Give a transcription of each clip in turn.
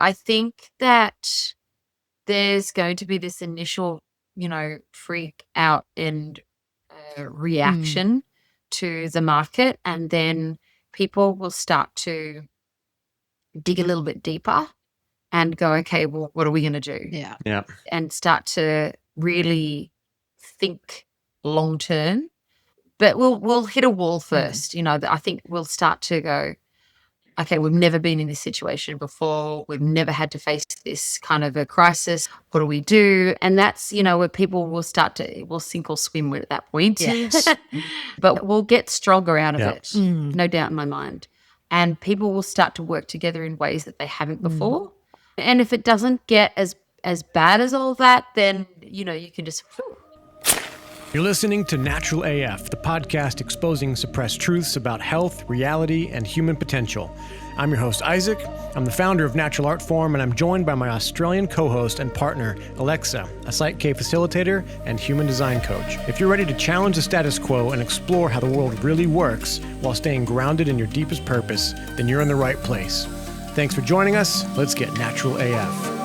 I think that there's going to be this initial, freak out and reaction to the market. And then people will start to dig a little bit deeper and go, okay, well, what are we going to do? Yeah. And start to really think long term. But we'll hit a wall first. I think we'll start to go, okay, we've never been in this situation before. We've never had to face this kind of a crisis. What do we do? And that's, where people will we'll sink or swim at that point. Yes. But we'll get stronger out of Yeah. it, no doubt in my mind. And people will start to work together in ways that they haven't before. And if it doesn't get as bad as all that, then, you can just... You're listening to Natural AF, the podcast exposing suppressed truths about health, reality, and human potential. I'm your host, Isaac. I'm the founder of Natural Art Form, and I'm joined by my Australian co-host and partner, Alexa, a Site K facilitator and human design coach. If you're ready to challenge the status quo and explore how the world really works while staying grounded in your deepest purpose, then you're in the right place. Thanks for joining us. Let's get Natural AF.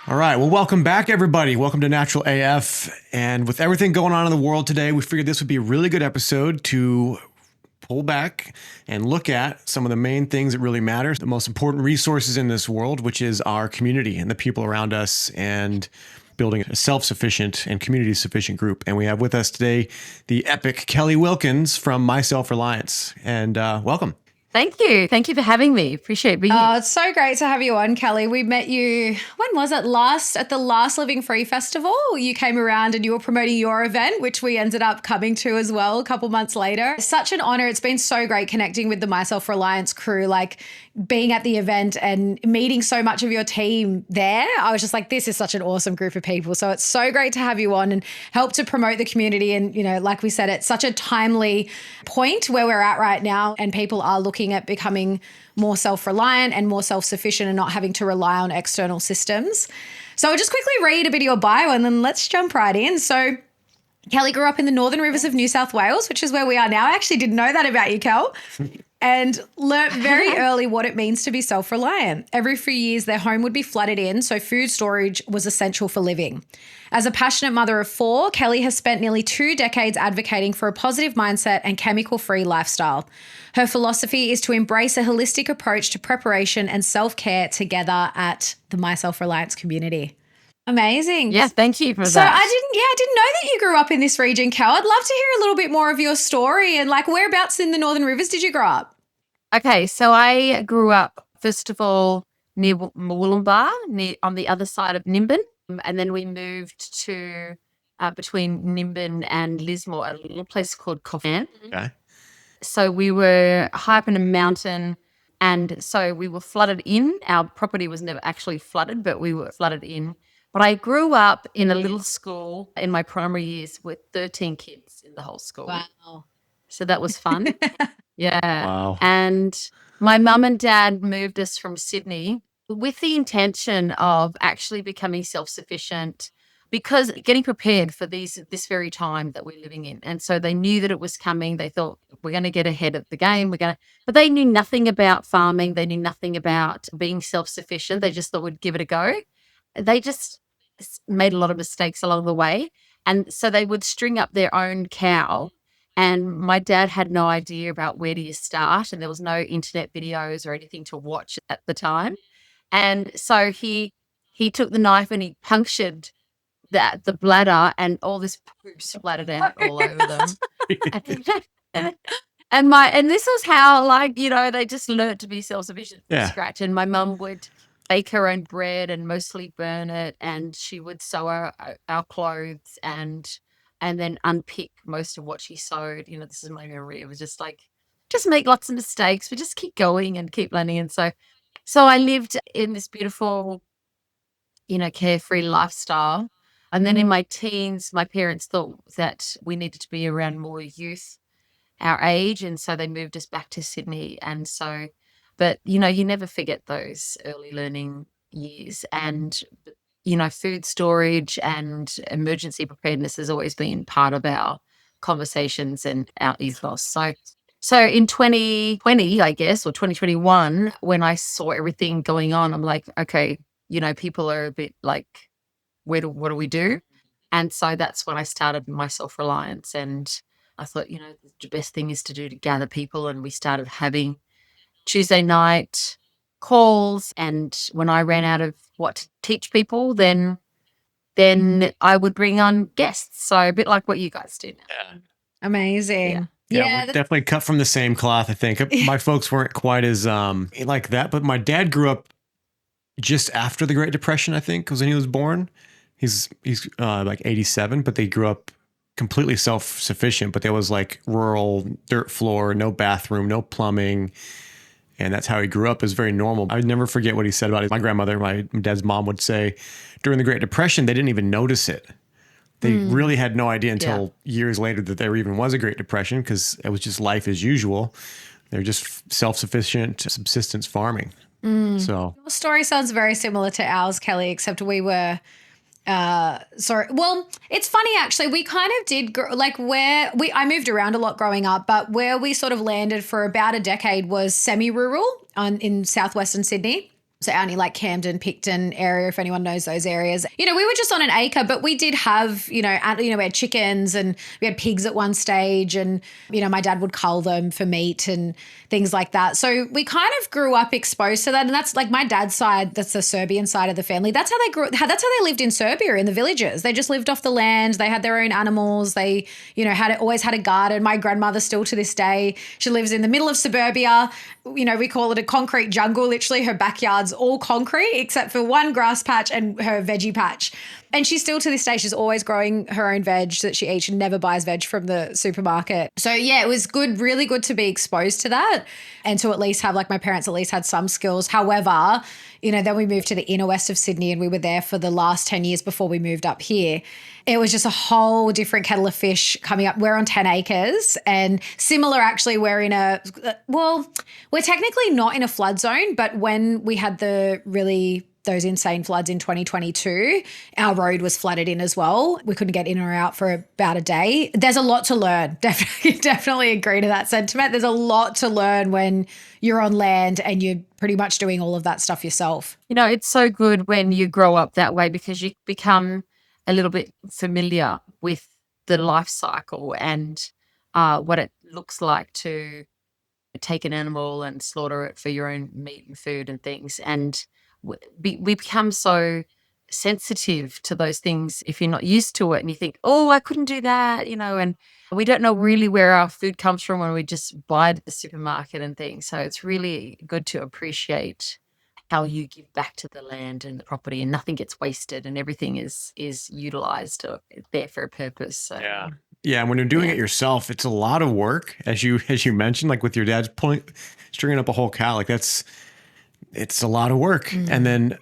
All right. Well, welcome back, everybody. Welcome to Natural AF. And with everything going on in the world today, we figured this would be a really good episode to pull back and look at some of the main things that really matter, the most important resources in this world, which is our community and the people around us, and building a self-sufficient and community-sufficient group. And we have with us today the epic Kelli Wilkins from My Self Reliance. And welcome. Thank you. Thank you for having me. Appreciate being here. Oh, it's so great to have you on, Kelli. We met you, when was it? At the last Living Free Festival. You came around and you were promoting your event, which we ended up coming to as well a couple months later. Such an honor. It's been so great connecting with the My Self Reliance crew, like being at the event and meeting so much of your team there. I was just like, this is such an awesome group of people. So it's so great to have you on and help to promote the community. And, like we said, it's such a timely point where we're at right now, and people are looking at becoming more self-reliant and more self-sufficient and not having to rely on external systems. So I'll just quickly read a bit of your bio and then let's jump right in. So Kelli grew up in the Northern Rivers of New South Wales, which is where we are now. I actually didn't know that about you, Kel. And learnt very early what it means to be self-reliant. Every few years, their home would be flooded in, so food storage was essential for living. As a passionate mother of 4, Kelli has spent nearly 2 decades advocating for a positive mindset and chemical-free lifestyle. Her philosophy is to embrace a holistic approach to preparation and self-care together at the My Self Reliance community. Amazing. Yeah, thank you for that. So I didn't know that you grew up in this region, Kel. I'd love to hear a little bit more of your story and like whereabouts in the Northern Rivers did you grow up? Okay, so I grew up, first of all, near Wollumbar, on the other side of Nimbin. And then we moved to between Nimbin and Lismore, a little place called Coffin. Okay. So we were high up in a mountain, and so we were flooded in. Our property was never actually flooded, but we were flooded in. But I grew up in a little school in my primary years with 13 kids in the whole school. Wow. So that was fun. Yeah. Wow. And my mum and dad moved us from Sydney with the intention of actually becoming self-sufficient, because getting prepared for this very time that we're living in. And so they knew that it was coming. They thought, we're going to get ahead of the game. But they knew nothing about farming. They knew nothing about being self-sufficient. They just thought we'd give it a go. They just made a lot of mistakes along the way. And so they would string up their own cow. And my dad had no idea about where do you start, and there was no internet videos or anything to watch at the time. And so he took the knife and he punctured the bladder, and all this poop splattered out all over them. and this was how, they just learnt to be self-sufficient from scratch. And my mum would bake her own bread and mostly burn it, and she would sew our clothes and then unpick most of what she sewed. This is my memory. It was just make lots of mistakes, but just keep going and keep learning. And so I lived in this beautiful, carefree lifestyle. And then in my teens, my parents thought that we needed to be around more youth our age. And so they moved us back to Sydney. And so, but, you never forget those early learning years. And food storage and emergency preparedness has always been part of our conversations and our ethos. So So in 2020, I guess, or 2021, when I saw everything going on, I'm like, okay, people are a bit like, what do we do? And so that's when I started My Self Reliance. And I thought, the best thing is to gather people. And we started having Tuesday night calls. And when I ran out of what to teach people, then I would bring on guests. So a bit like what you guys do now. Yeah. Amazing. Yeah, we're definitely cut from the same cloth, I think. My folks weren't quite as like that, but my dad grew up just after the Great Depression, I think, because when he was born. He's like 87, but they grew up completely self-sufficient, but there was like rural dirt floor, no bathroom, no plumbing. And that's how he grew up. Is very normal. I would never forget what he said about it. My grandmother, my dad's mom, would say during the Great Depression, they didn't even notice it. They really had no idea until years later that there even was a Great Depression, because it was just life as usual. They're just self-sufficient subsistence farming. So Your story sounds very similar to ours, Kelly, except we were sorry. Well, it's funny actually. We kind of did I moved around a lot growing up, but where we sort of landed for about a decade was semi-rural in southwestern Sydney. So only like Camden, Picton area, if anyone knows those areas. We were just on an acre, but we did have, we had chickens and we had pigs at one stage, and, my dad would cull them for meat and things like that. So we kind of grew up exposed to that. And that's like my dad's side, that's the Serbian side of the family. That's how they that's how they lived in Serbia, in the villages. They just lived off the land. They had their own animals. They, always had a garden. My grandmother still to this day, she lives in the middle of suburbia. We call it a concrete jungle. Literally her backyard's all concrete except for one grass patch and her veggie patch. And she's still to this day, she's always growing her own veg that she eats and never buys veg from the supermarket. So yeah, it was good, really good to be exposed to that and to at least have, like, my parents at least had some skills. However, then we moved to the inner west of Sydney and we were there for the last 10 years before we moved up here. It was just a whole different kettle of fish coming up. We're on 10 acres and similar, actually, we're technically not in a flood zone, but when we had those insane floods in 2022, our road was flooded in as well. We couldn't get in or out for about a day. There's a lot to learn. Definitely agree to that sentiment. There's a lot to learn when you're on land and you're pretty much doing all of that stuff yourself. It's so good when you grow up that way because you become a little bit familiar with the life cycle and what it looks like to take an animal and slaughter it for your own meat and food and things. And we become so sensitive to those things if you're not used to it and you think, oh, I couldn't do that, and we don't know really where our food comes from when we just buy it at the supermarket and things. So it's really good to appreciate how you give back to the land and the property and nothing gets wasted and everything is utilized or there for a purpose. So yeah, and when you're doing it yourself, it's a lot of work, as you mentioned, like with your dad's point, stringing up a whole cow, like it's a lot of work. And then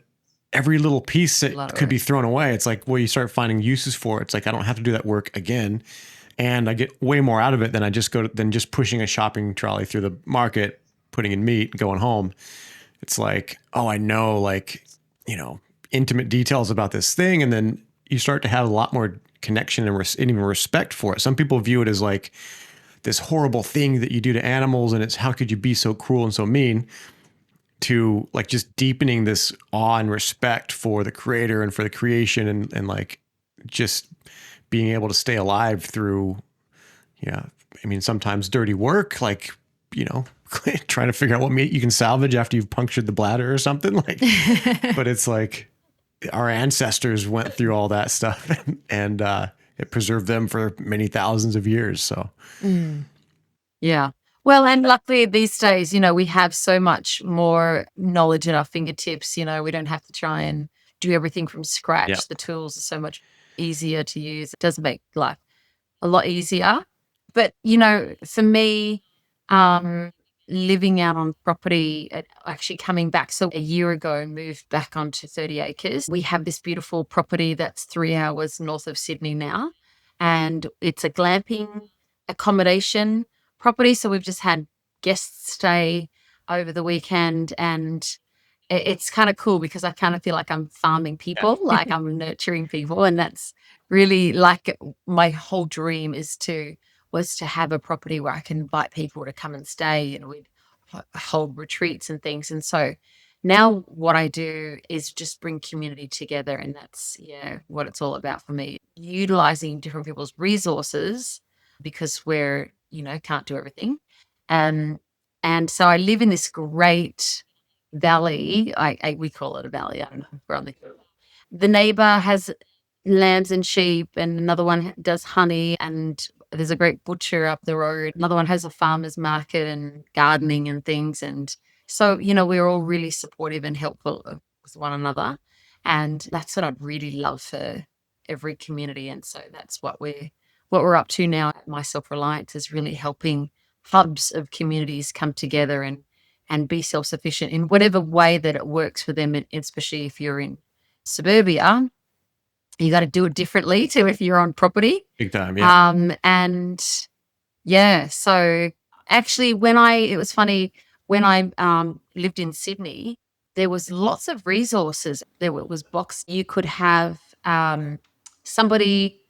every little piece that could be thrown away, it's like, well, you start finding uses for it. It's like, I don't have to do that work again. And I get way more out of it than than just pushing a shopping trolley through the market, putting in meat and going home. It's like, oh, I know, like, intimate details about this thing. And then you start to have a lot more connection and even respect for it. Some people view it as like this horrible thing that you do to animals. And it's, how could you be so cruel and so mean? To like just deepening this awe and respect for the creator and for the creation and like just being able to stay alive through, sometimes dirty work, like, trying to figure out what meat you can salvage after you've punctured the bladder or something, like, but it's like our ancestors went through all that stuff and it preserved them for many thousands of years. So, yeah. Well, and luckily these days, we have so much more knowledge at our fingertips. We don't have to try and do everything from scratch. Yep. The tools are so much easier to use. It does make life a lot easier. But, for me, living out on property, actually coming back. So a year ago, moved back onto 30 acres. We have this beautiful property that's 3 hours north of Sydney now. And it's a glamping accommodation property. So we've just had guests stay over the weekend and it's kind of cool because I kind of feel like I'm farming people, like I'm nurturing people. And that's really like my whole dream is to was to have a property where I can invite people to come and stay, and we'd hold retreats and things. And so now what I do is just bring community together, and that's what it's all about for me. Utilizing different people's resources because we're can't do everything. And so I live in this great valley. We call it a valley. I don't know. We're on the neighbor has lambs and sheep, and another one does honey, and there's a great butcher up the road. Another one has a farmer's market and gardening and things. And so, we're all really supportive and helpful with one another. And that's what I'd really love for every community. And so that's what we're up to now at My Self Reliance, is really helping hubs of communities come together and be self-sufficient in whatever way that it works for them, and especially if you're in suburbia. You got to do it differently to if you're on property. Big time, yeah. And so actually it was funny, when I lived in Sydney, there was lots of resources. There was box. You could have somebody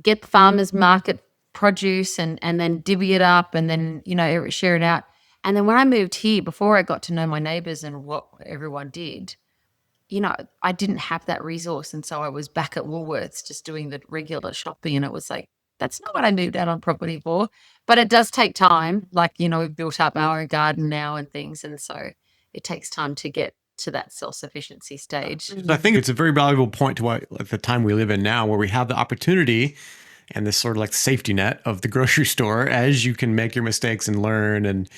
get the farmer's market produce and then divvy it up and then, share it out. And then when I moved here, before I got to know my neighbours and what everyone did, I didn't have that resource. And so I was back at Woolworths just doing the regular shopping. And it was like, that's not what I moved out on property for. But it does take time. Like, we've built up our own garden now and things. And so it takes time to get to that self-sufficiency stage. I think it's a very valuable point to the time we live in now, where we have the opportunity and this sort of like safety net of the grocery store, as you can make your mistakes and learn and,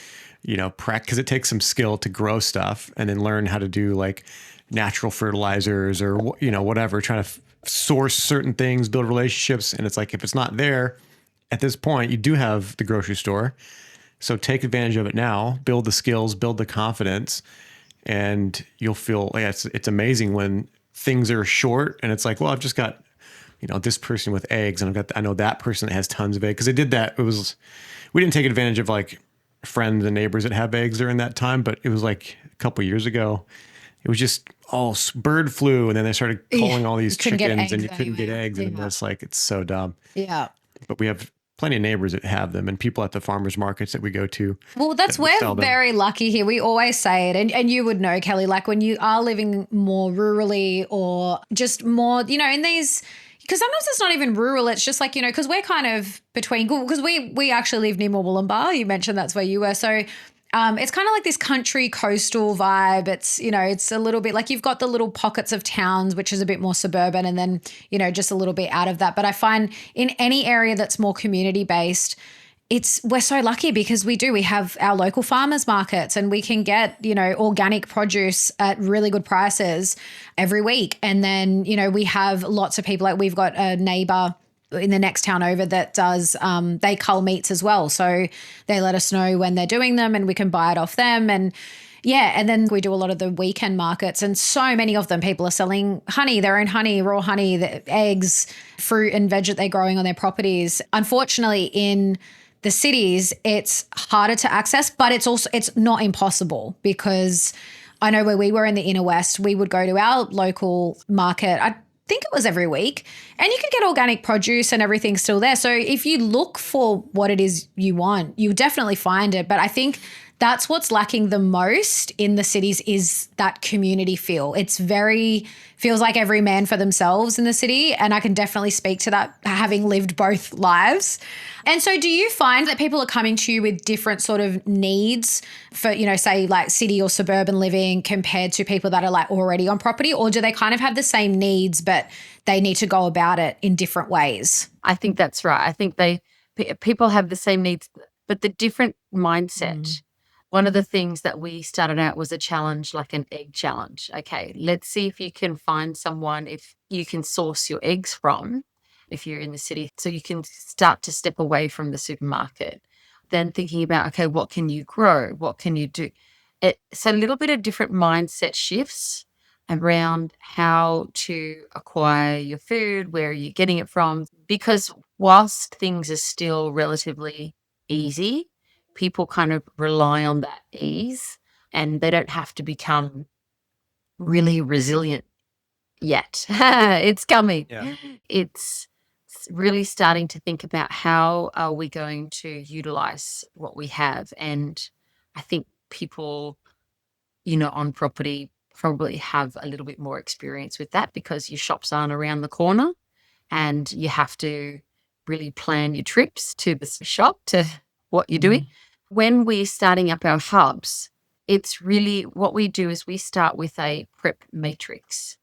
because it takes some skill to grow stuff and then learn how to do like natural fertilizers or, whatever, trying to source certain things, build relationships. And it's like, if it's not there at this point, you do have the grocery store. So take advantage of it now, build the skills, build the confidence, and you'll feel, it's amazing when things are short and it's like, well, I've just got, this person with eggs, and I know that person that has tons of eggs. Cause they did that. We didn't take advantage of like friends and neighbors that have eggs during that time, but it was like a couple years ago. It was just bird flu. And then they started calling all these chickens and you couldn't get eggs. And it's like, it's so dumb. Yeah. But we have plenty of neighbors that have them, and people at the farmers markets that we go to. Well, we're very lucky here. We always say it. And you would know, Kelly, like when you are living more rurally or just more, in these, because sometimes it's not even rural. It's just like, because we're kind of between, because we actually live near Mooloolaba. You mentioned that's where you were. So it's kind of like this country coastal vibe. It's, it's a little bit like you've got the little pockets of towns, which is a bit more suburban, and then, just a little bit out of that. But I find in any area that's more community based, we're so lucky because we have our local farmers markets, and we can get, organic produce at really good prices every week. And then, we have lots of people, like we've got a neighbor in the next town over that does, they cull meats as well. So they let us know when they're doing them and we can buy it off them. And and then we do a lot of the weekend markets, and so many of them, people are selling honey, their own honey, raw honey, the eggs, fruit and veg that they're growing on their properties. Unfortunately, in the cities, it's harder to access, but it's not impossible, because I know where we were in the inner west, we would go to our local market. I think it was every week, and you could get organic produce and everything's still there. So if you look for what it is you want, you definitely find it. But I think that's what's lacking the most in the cities, is that community feel. Feels like every man for themselves in the city. And I can definitely speak to that, having lived both lives. And so do you find that people are coming to you with different sort of needs for, say like city or suburban living compared to people that are like already on property? Or do they kind of have the same needs, but they need to go about it in different ways? I think that's right. I think people have the same needs, but the different mindset. One of the things that we started out was a challenge, like an egg challenge. Okay, let's see if you can find someone, if you can source your eggs from, if you're in the city, so you can start to step away from the supermarket. Then thinking about, okay, what can you grow? What can you do? It's a little bit of different mindset shifts around how to acquire your food, where are you getting it from? Because whilst things are still relatively easy, people kind of rely on that ease, and they don't have to become really resilient yet. It's coming. Yeah. It's really starting to think about how are we going to utilize what we have. And I think people, on property probably have a little bit more experience with that because your shops aren't around the corner and you have to really plan your trips to the shop to what you're doing. When we're starting up our hubs, it's really what we do is we start with a prep matrix,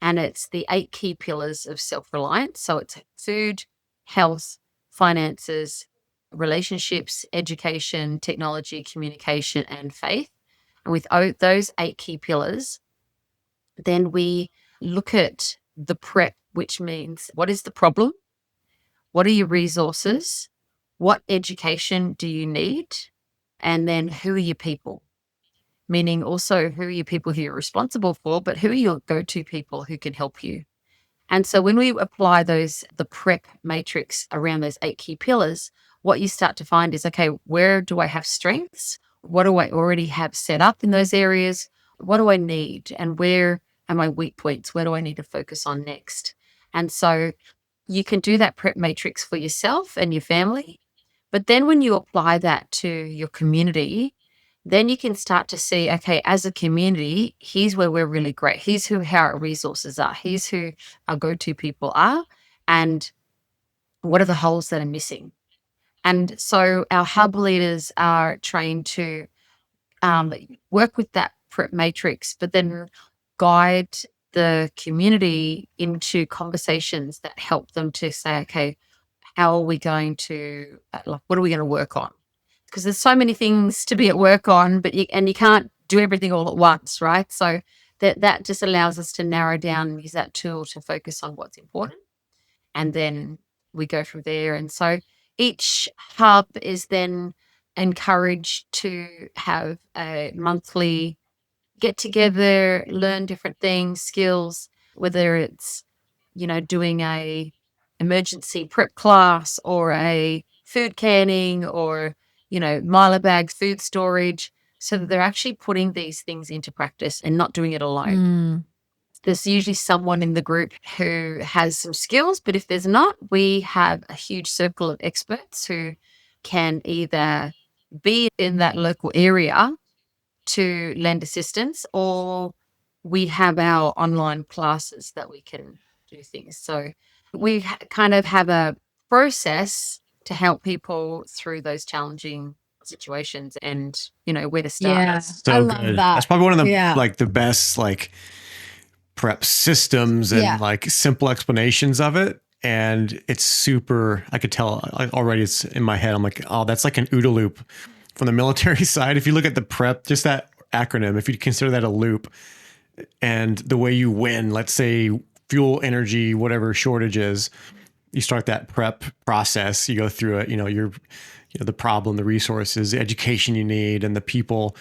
and it's the 8 key pillars of self-reliance. So it's food, health, finances, relationships, education, technology, communication, and faith. And with those 8 key pillars, then we look at the prep, which means what is the problem? What are your resources? What education do you need? And then who are your people? Meaning also who are your people who you're responsible for, but who are your go-to people who can help you? And so when we apply the prep matrix around those 8 key pillars, what you start to find is, okay, where do I have strengths? What do I already have set up in those areas? What do I need? And where are my weak points? Where do I need to focus on next? And so you can do that prep matrix for yourself and your family. But then when you apply that to your community, then you can start to see, okay, as a community, here's where we're really great. Here's how our resources are. Here's who our go-to people are. And what are the holes that are missing? And so our hub leaders are trained to work with that prep matrix, but then guide the community into conversations that help them to say, okay, how are we going to, what are we going to work on? Because there's so many things to be at work on, but you can't do everything all at once, right? So that just allows us to narrow down and use that tool to focus on what's important. And then we go from there. And so each hub is then encouraged to have a monthly get together, learn different things, skills, whether it's, doing a emergency prep class or a food canning or, milo bags, food storage, so that they're actually putting these things into practice and not doing it alone. There's usually someone in the group who has some skills, but if there's not, we have a huge circle of experts who can either be in that local area to lend assistance, or we have our online classes that we can do things. So we kind of have a process to help people through those challenging situations and, where to start. Yeah, So I love good. that. That's probably one of the Yeah. the best prep systems and Yeah. simple explanations of it. And it's super, I could tell already it's in my head. I'm like, oh, that's like an OODA loop from the military side. If you look at the prep, just that acronym, if you consider that a loop and the way you win, let's say fuel, energy, whatever shortages, you start that prep process, you go through it, the problem, the resources, the education you need, and the people.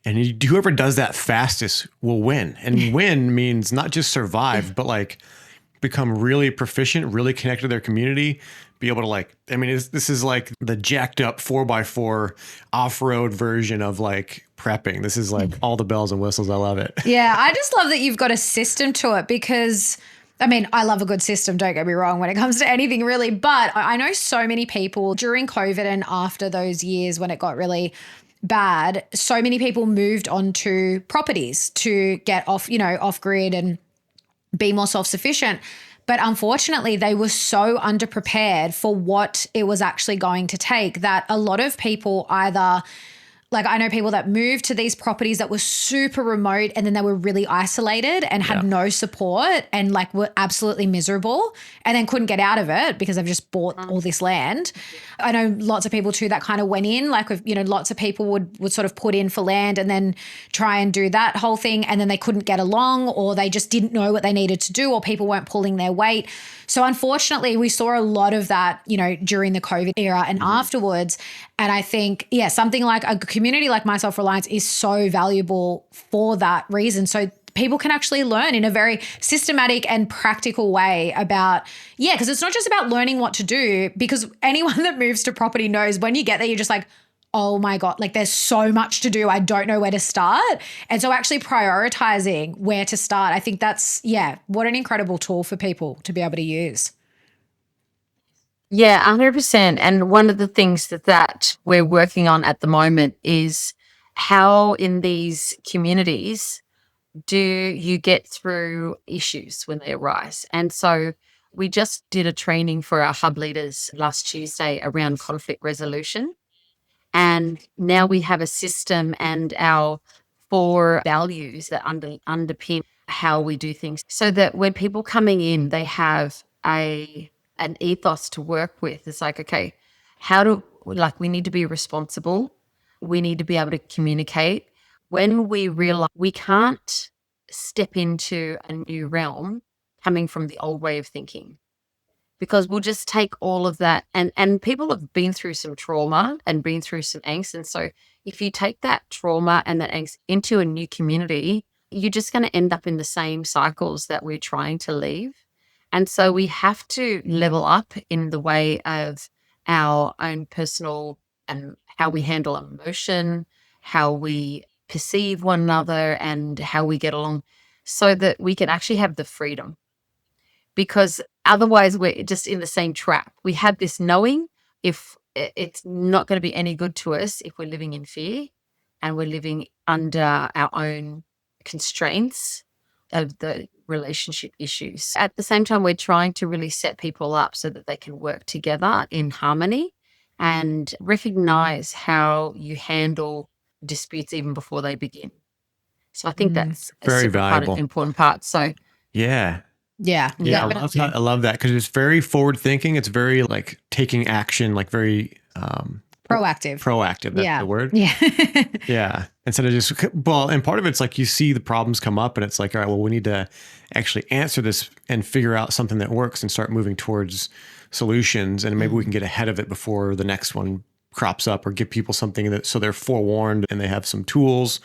And whoever does that fastest will win. And win means not just survive, but become really proficient, really connect to their community, be able to this is like the jacked up 4x4 off-road version of prepping. This is all the bells and whistles. I love it. Yeah, I just love that you've got a system to it because, I love a good system, don't get me wrong, when it comes to anything really. But I know so many people during COVID and after those years when it got really bad, so many people moved onto properties to get off grid and be more self-sufficient. But unfortunately, they were so underprepared for what it was actually going to take that a lot of people either, I know people that moved to these properties that were super remote and then they were really isolated and had no support and were absolutely miserable and then couldn't get out of it because they've just bought all this land. I know lots of people too that kind of went in, lots of people would sort of put in for land and then try and do that whole thing and then they couldn't get along or they just didn't know what they needed to do or people weren't pulling their weight. So unfortunately, we saw a lot of that, during the COVID era and afterwards. And I think, something like a community like My Self Reliance is so valuable for that reason. So people can actually learn in a very systematic and practical way about, because it's not just about learning what to do, because anyone that moves to property knows when you get there, you're just like, oh my God, there's so much to do. I don't know where to start. And so actually prioritizing where to start, I think that's, what an incredible tool for people to be able to use. Yeah, 100%. And one of the things that we're working on at the moment is how in these communities do you get through issues when they arise? And so we just did a training for our hub leaders last Tuesday around conflict resolution. And now we have a system and our 4 values that underpin how we do things so that when people coming in, they have an ethos to work with. It's like, okay, we need to be responsible. We need to be able to communicate. When we realize we can't step into a new realm coming from the old way of thinking, because we'll just take all of that, and people have been through some trauma and been through some angst. And so if you take that trauma and that angst into a new community, you're just going to end up in the same cycles that we're trying to leave. And so we have to level up in the way of our own personal and how we handle emotion, how we perceive one another, and how we get along so that we can actually have the freedom, because otherwise we're just in the same trap. We have this knowing if it's not going to be any good to us if we're living in fear and we're living under our own constraints of the relationship issues. At the same time, we're trying to really set people up so that they can work together in harmony and recognize how you handle disputes even before they begin. So I think that's a Very super valuable. important part. So Yeah. Yeah. Yeah, Definitely. I love that because it's very forward thinking. It's very like taking action, like very Proactive. proactive. That's Yeah. the word. Yeah. Yeah. Instead of just, well, and part of it's like you see the problems come up and it's like, all right, well, we need to actually answer this and figure out something that works and start moving towards solutions. And maybe we can get ahead of it before the next one crops up, or give people something that so they're forewarned and they have some tools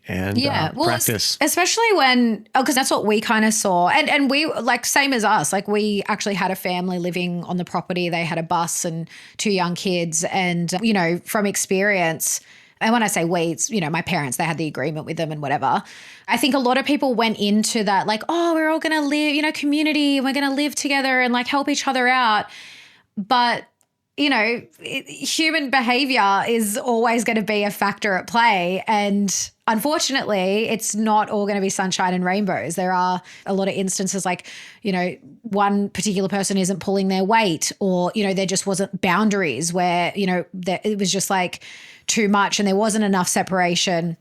and Yeah, well, practice. especially when, because that's what we kind of saw. And we, like, same as us, like, we actually had a family living on the property. They had a bus and 2 young kids. And, you know, from experience, and when I say we, it's, you know, my parents, they had the agreement with them and whatever. I think a lot of people went into that, like, oh, we're all going to live, you know, community, we're going to live together and like help each other out. But you know, human behavior is always going to be a factor at play. And unfortunately, it's not all going to be sunshine and rainbows. There are a lot of instances like, you know, one particular person isn't pulling their weight, or, you know, there just wasn't boundaries where, you know, it was just like too much and there wasn't enough separation.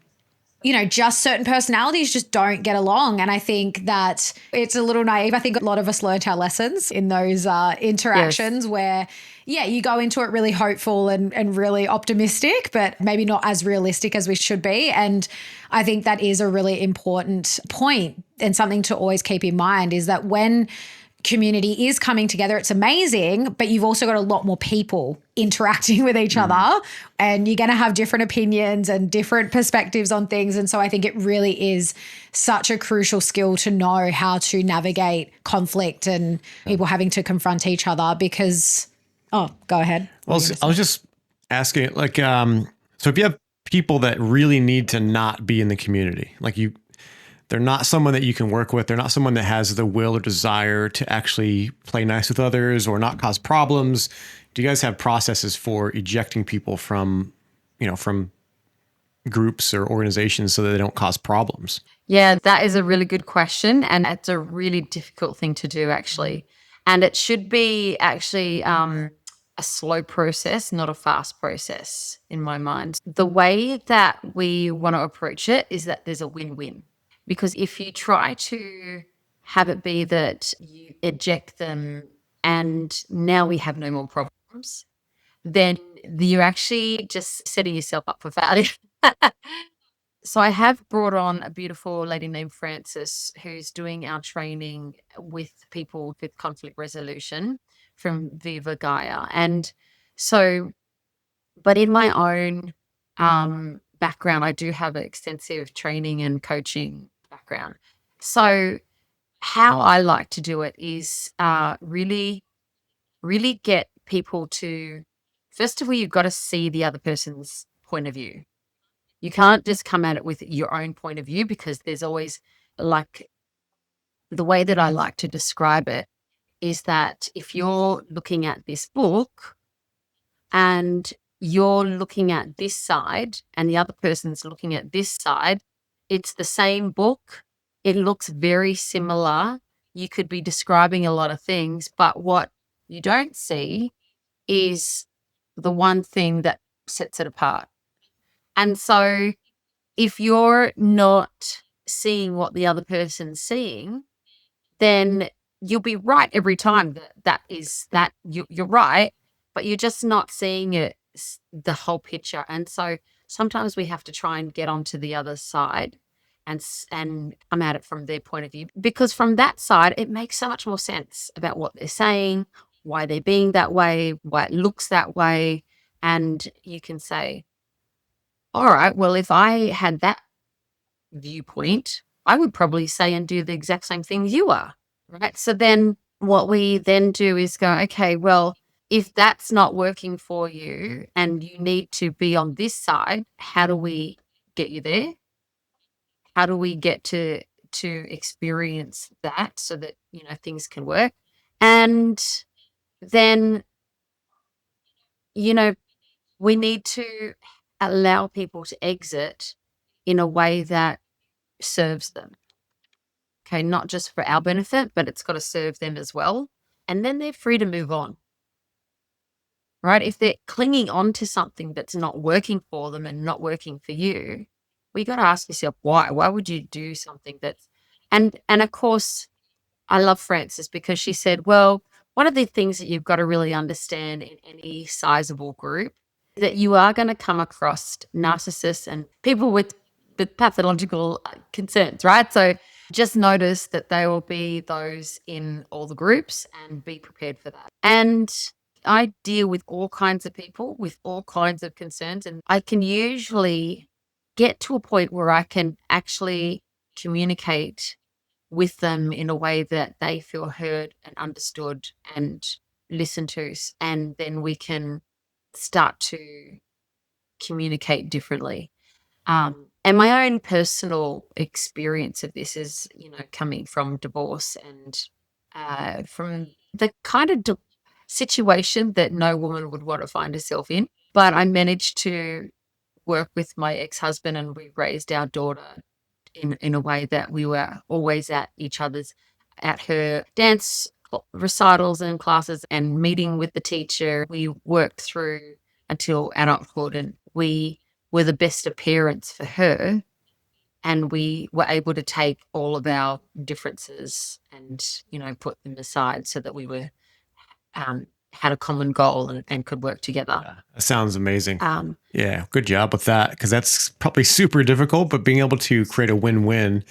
You know, just certain personalities just don't get along. And I think that it's a little naive. I think a lot of us learned our lessons in those interactions where, yeah, you go into it really hopeful and really optimistic, but maybe not as realistic as we should be. And I think that is a really important point and something to always keep in mind, is that when community is coming together, it's amazing, but you've also got a lot more people interacting with each other, and you're going to have different opinions and different perspectives on things. And so I think it really is such a crucial skill to know how to navigate conflict and people having to confront each other, because, oh, go ahead. Well, I was just asking, like, so if you have people that really need to not be in the community, like they're not someone that you can work with. They're not someone that has the will or desire to actually play nice with others or not cause problems. Do you guys have processes for ejecting people from, you know, from groups or organizations so that they don't cause problems? Yeah, that is a really good question. And it's a really difficult thing to do, actually. And it should be actually a slow process, not a fast process, in my mind. The way that we want to approach it is that there's a win-win. Because if you try to have it be that you eject them and now we have no more problems, then you're actually just setting yourself up for failure. So I have brought on a beautiful lady named Frances, who's doing our training with people with conflict resolution from Viva Gaia. And so, but in my own background, I do have an extensive training and coaching background. So how I like to do it is really, really get people to, first of all, you've got to see the other person's point of view. You can't just come at it with your own point of view, because there's always, like, the way that I like to describe it is that if you're looking at this book and you're looking at this side and the other person's looking at this side, it's the same book. It looks very similar. You could be describing a lot of things, but what you don't see is the one thing that sets it apart. And so if you're not seeing what the other person's seeing, then you'll be right every time you're right, but you're just not seeing the whole picture. And so sometimes we have to try and get onto the other side and come at it from their point of view, because from that side it makes so much more sense about what they're saying, why they're being that way, why it looks that way. And you can say, all right, well, if I had that viewpoint, I would probably say and do the exact same thing you are, right? So then what we then do is go, okay, well, if that's not working for you and you need to be on this side, how do we get you there? How do we get to experience that so that, things can work? And then, you know, we need to allow people to exit in a way that serves them. Okay, not just for our benefit, but it's got to serve them as well. And then they're free to move on, right? If they're clinging on to something that's not working for them and not working for you, well, you got to ask yourself why. Why would you do something that's and of course, I love Frances because she said, well, one of the things that you've got to really understand in any sizable group is that you are going to come across narcissists and people with pathological concerns, right? So just notice that there will be those in all the groups and be prepared for that. And I deal with all kinds of people with all kinds of concerns, and I can usually get to a point where I can actually communicate with them in a way that they feel heard and understood and listened to. And then we can start to communicate differently. And my own personal experience of this is, coming from divorce and from the kind of situation that no woman would want to find herself in. But I managed to work with my ex-husband and we raised our daughter in a way that we were always at her dance recitals and classes and meeting with the teacher. We worked through until adulthood and we were the best of parents for her. And we were able to take all of our differences and, put them aside so that we were had a common goal and could work together. Yeah, that sounds amazing. Yeah, good job with that, because that's probably super difficult, but being able to create a win-win,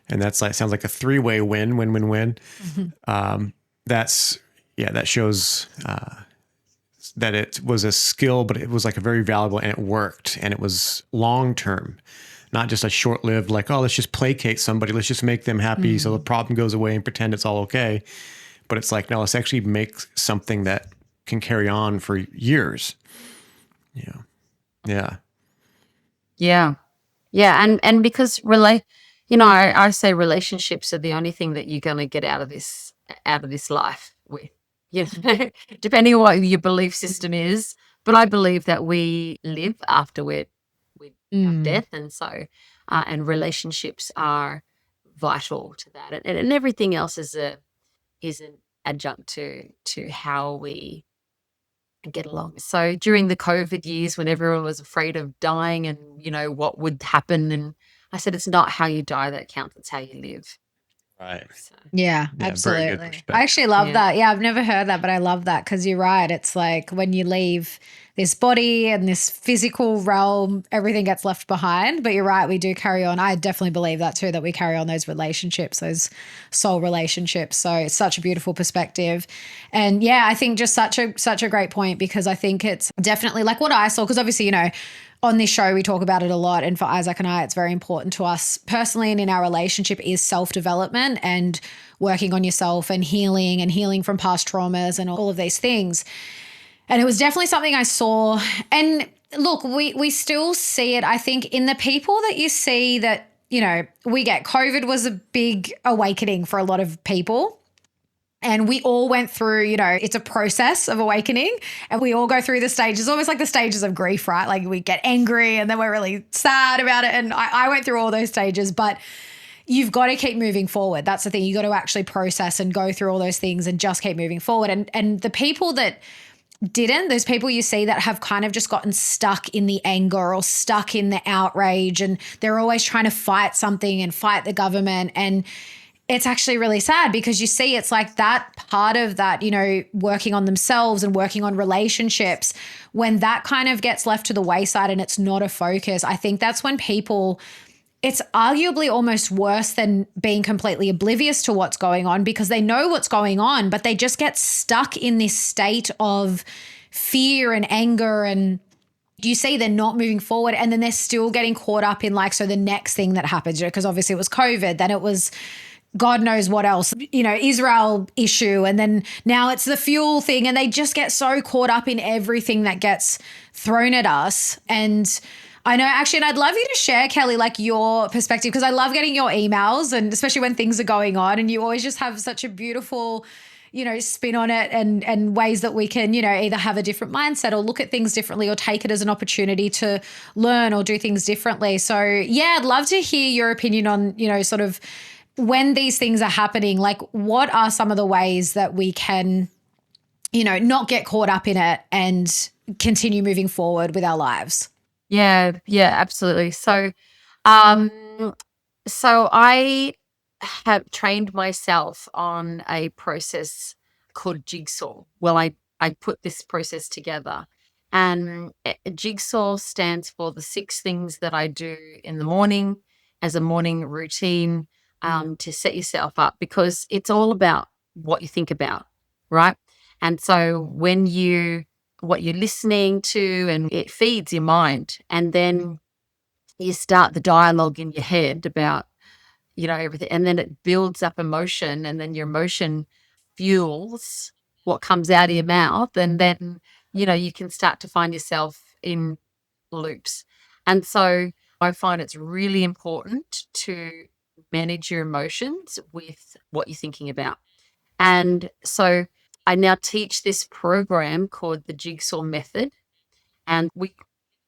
and sounds like a three-way win-win-win-win. Mm-hmm. That shows that it was a skill, but it was like a very valuable, and it worked, and it was long-term, not just a short-lived, like, oh, let's just placate somebody, let's just make them happy so the problem goes away and pretend it's all okay. But it's like, no, let's actually make something that can carry on for years. Yeah. Yeah. Yeah. Yeah. And because I say relationships are the only thing that you're going to get out of this life with, depending on what your belief system is. But I believe that we live after we have death. And so, and relationships are vital to that. And everything else is an adjunct to how we get along. So during the COVID years when everyone was afraid of dying and, what would happen, and I said, it's not how you die that counts, it's how you live. Right. So, Yeah, very good absolutely. perspective. I actually love that. Yeah, I've never heard that, but I love that because you're right. It's like when you leave this body and this physical realm, everything gets left behind. But you're right, we do carry on. I definitely believe that too, that we carry on those relationships, those soul relationships. So it's such a beautiful perspective. And yeah, I think just such a great point, because I think it's definitely like what I saw, because obviously, on this show, we talk about it a lot. And for Isaac and I, it's very important to us personally and in our relationship is self-development and working on yourself and healing from past traumas and all of these things. And it was definitely something I saw. And look, we still see it, I think, in the people that you see that, we get. COVID was a big awakening for a lot of people. And we all went through, it's a process of awakening, and we all go through the stages, almost like the stages of grief, right? Like we get angry and then we're really sad about it. And I went through all those stages, but you've got to keep moving forward. That's the thing. You got to actually process and go through all those things and just keep moving forward. And the people that didn't, those people you see that have kind of just gotten stuck in the anger or stuck in the outrage, and they're always trying to fight something and fight the government. And it's actually really sad, because you see it's like that part of that, working on themselves and working on relationships, when that kind of gets left to the wayside and it's not a focus, I think that's when people, it's arguably almost worse than being completely oblivious to what's going on, because they know what's going on, but they just get stuck in this state of fear and anger, and you see they're not moving forward, and then they're still getting caught up in so the next thing that happens, because obviously it was COVID, then it was God knows what else, Israel issue. And then now it's the fuel thing. And they just get so caught up in everything that gets thrown at us. And I know, actually, and I'd love you to share, Kelli, your perspective, because I love getting your emails, and especially when things are going on, and you always just have such a beautiful, spin on it, and ways that we can, either have a different mindset or look at things differently or take it as an opportunity to learn or do things differently. So yeah, I'd love to hear your opinion on, sort of when these things are happening, what are some of the ways that we can, not get caught up in it and continue moving forward with our lives? Yeah, absolutely. Um, so I have trained myself on a process called Jigsaw. Well, I put this process together, and Jigsaw stands for the 6 things that I do in the morning as a morning routine, to set yourself up, because it's all about what you think about, right? And so what you're listening to, and it feeds your mind, and then you start the dialogue in your head about, everything, and then it builds up emotion, and then your emotion fuels what comes out of your mouth, and then, you can start to find yourself in loops. And so I find it's really important to manage your emotions with what you're thinking about. And so I now teach this program called the Jigsaw Method, and we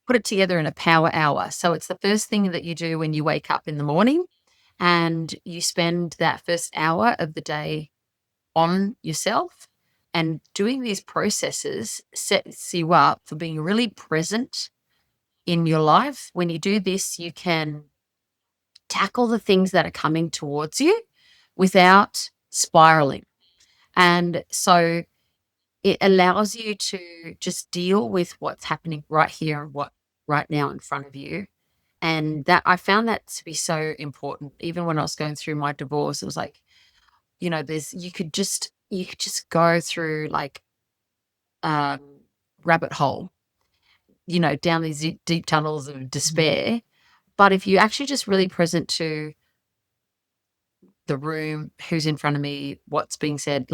put it together in a power hour. So it's the first thing that you do when you wake up in the morning, and you spend that first hour of the day on yourself. And doing these processes sets you up for being really present in your life. When you do this, you can tackle the things that are coming towards you without spiraling. And so it allows you to just deal with what's happening right here and what right now in front of you. And that I found that to be so important. Even when I was going through my divorce, it was like, you could just go through um rabbit hole, down these deep tunnels of despair. But if you actually just really present to the room, who's in front of me, what's being said,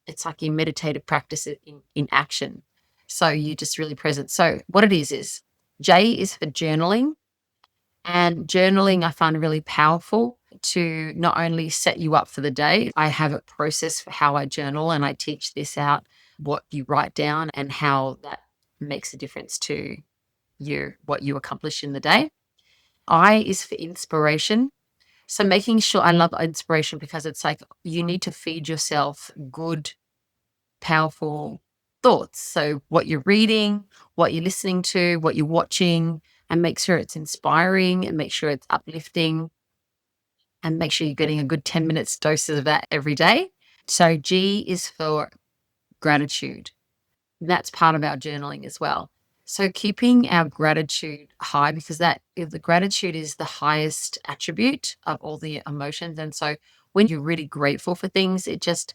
it's like your meditative practice in action. So you're just really present. So what it is J is for journaling. And journaling I find really powerful to not only set you up for the day. I have a process for how I journal, and I teach this out, what you write down and how that makes a difference to what you accomplish in the day. I is for inspiration. So making sure, I love inspiration because it's like you need to feed yourself good, powerful thoughts. So what you're reading, what you're listening to, what you're watching, and make sure it's inspiring, and make sure it's uplifting, and make sure you're getting a good 10 minutes doses of that every day. So G is for gratitude. That's part of our journaling as well. So keeping our gratitude high, because the gratitude is the highest attribute of all the emotions. And so when you're really grateful for things, it just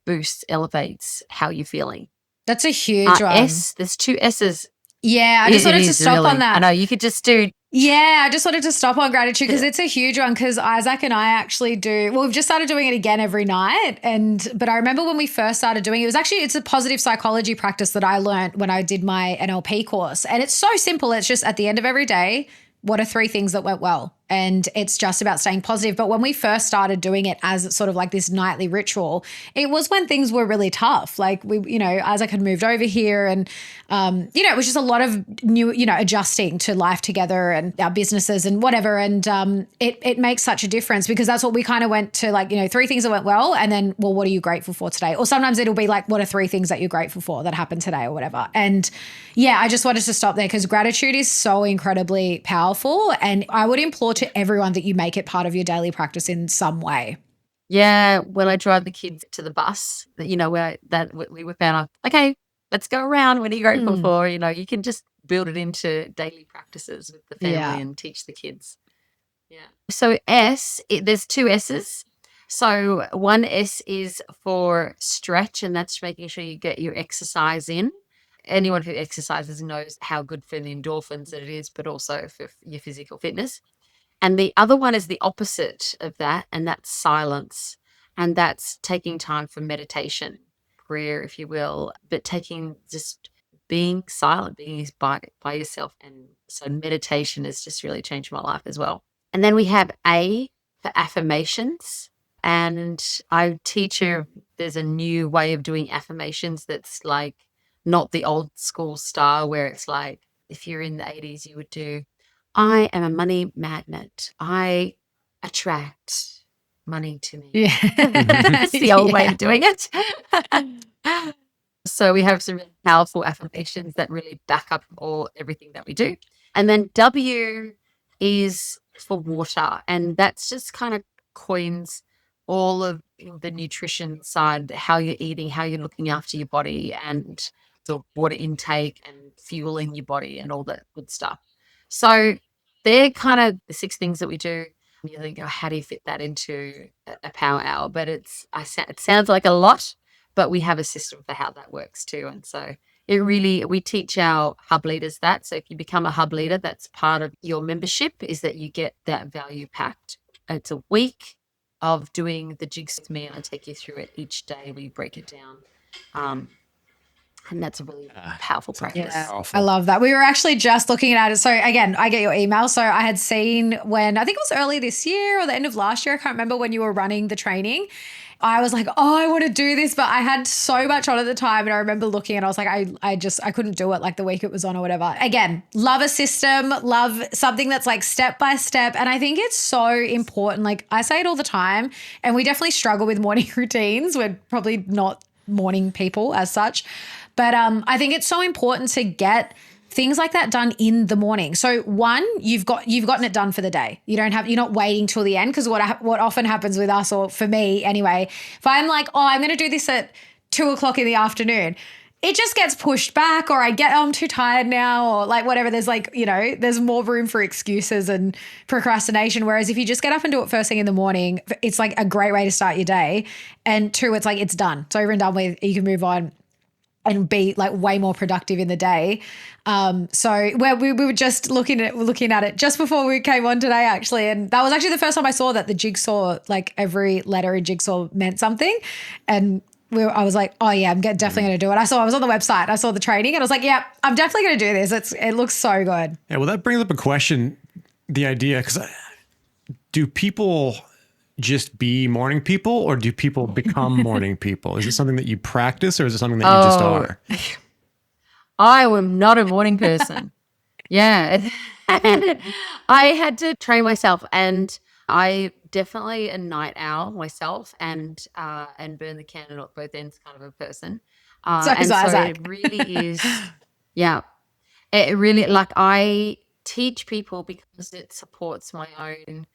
boosts, elevates how you're feeling. That's a huge one. S, there's 2 S's. Yeah, I just wanted to stop on that. I know, you could just do. Yeah, I just wanted to stop on gratitude because it's a huge one, because Isaac and I actually we've just started doing it again every night. But I remember when we first started doing it, it's a positive psychology practice that I learned when I did my NLP course. And it's so simple. It's just at the end of every day, what are 3 things that went well? and it's just about staying positive. But when we first started doing it as sort of like this nightly ritual, it was when things were really tough. Like Isaac had moved over here and, it was just a lot of new, adjusting to life together and our businesses and whatever. And it makes such a difference because that's what we kind of went to, like, 3 things that went well. And then, well, what are you grateful for today? Or sometimes it'll be like, what are 3 things that you're grateful for that happened today or whatever. And yeah, I just wanted to stop there because gratitude is so incredibly powerful. And I would implore to everyone that you make it part of your daily practice in some way. Yeah, when I drive the kids to the bus, where we were found, okay, let's go around. What are you grateful for? You can just build it into daily practices with the family and teach the kids. Yeah. So there's 2 S's. So one S is for stretch, and that's making sure you get your exercise in. Anyone who exercises knows how good for the endorphins it is, but also for your physical fitness. And the other one is the opposite of that, and that's silence. And that's taking time for meditation, prayer, if you will, but just being silent, being by yourself. And so meditation has just really changed my life as well. And then we have A for affirmations. And I teach her there's a new way of doing affirmations that's like not the old school style where it's like if you're in the 80s, you would do, I am a money magnet. I attract money to me. Yeah. That's the old way of doing it. So we have some really powerful affirmations that really back up everything that we do. And then W is for water. And that's just kind of coins all of the nutrition side, how you're eating, how you're looking after your body and the water intake and fueling your body and all that good stuff. So they're kind of the 6 things that we do. You think, how do you fit that into a power hour? But it sounds like a lot, but we have a system for how that works too. And so we teach our hub leaders that. So if you become a hub leader, that's part of your membership is that you get that value packed. It's a week of doing the jigs with me, and I take you through it each day. We break it down. And that's a really powerful practice. Yeah, I love that. We were actually just looking at it. So again, I get your email. So I had seen when, I think it was early this year or the end of last year, I can't remember, when you were running the training. I was like, oh, I want to do this, but I had so much on at the time. And I remember looking and I was like, I couldn't do it like the week it was on or whatever. Again, love a system, love something that's like step by step. And I think it's so important. Like I say it all the time, and we definitely struggle with morning routines. We're probably not morning people as such. But I think it's so important to get things like that done in the morning. So one, you've gotten it done for the day. You're not waiting till the end, because what often happens with us, or for me anyway, if I'm like, oh, I'm going to do this at 2:00 in the afternoon, it just gets pushed back, or I'm too tired now, or like whatever. There's like, there's more room for excuses and procrastination. Whereas if you just get up and do it first thing in the morning, it's like a great way to start your day. And 2, it's like, it's done. It's over and done with. You can move on and be like way more productive in the day. So we were just looking at it just before we came on today, actually. And that was actually the first time I saw that the jigsaw, like every letter in jigsaw meant something. And I was like, oh yeah, I'm definitely going to do it. I was on the website, I saw the training, and I was like, yeah, I'm definitely going to do this. It looks so good. Yeah. Well, that brings up a question, the idea, because do people just be morning people, or do people become morning people? Is it something that you practice, or is it something that you just are? I am not a morning person. Yeah. I had to train myself, and I definitely a night owl myself, and burn the candle at both ends kind of a person. So it really is, yeah. It really, like, I teach people because it supports my own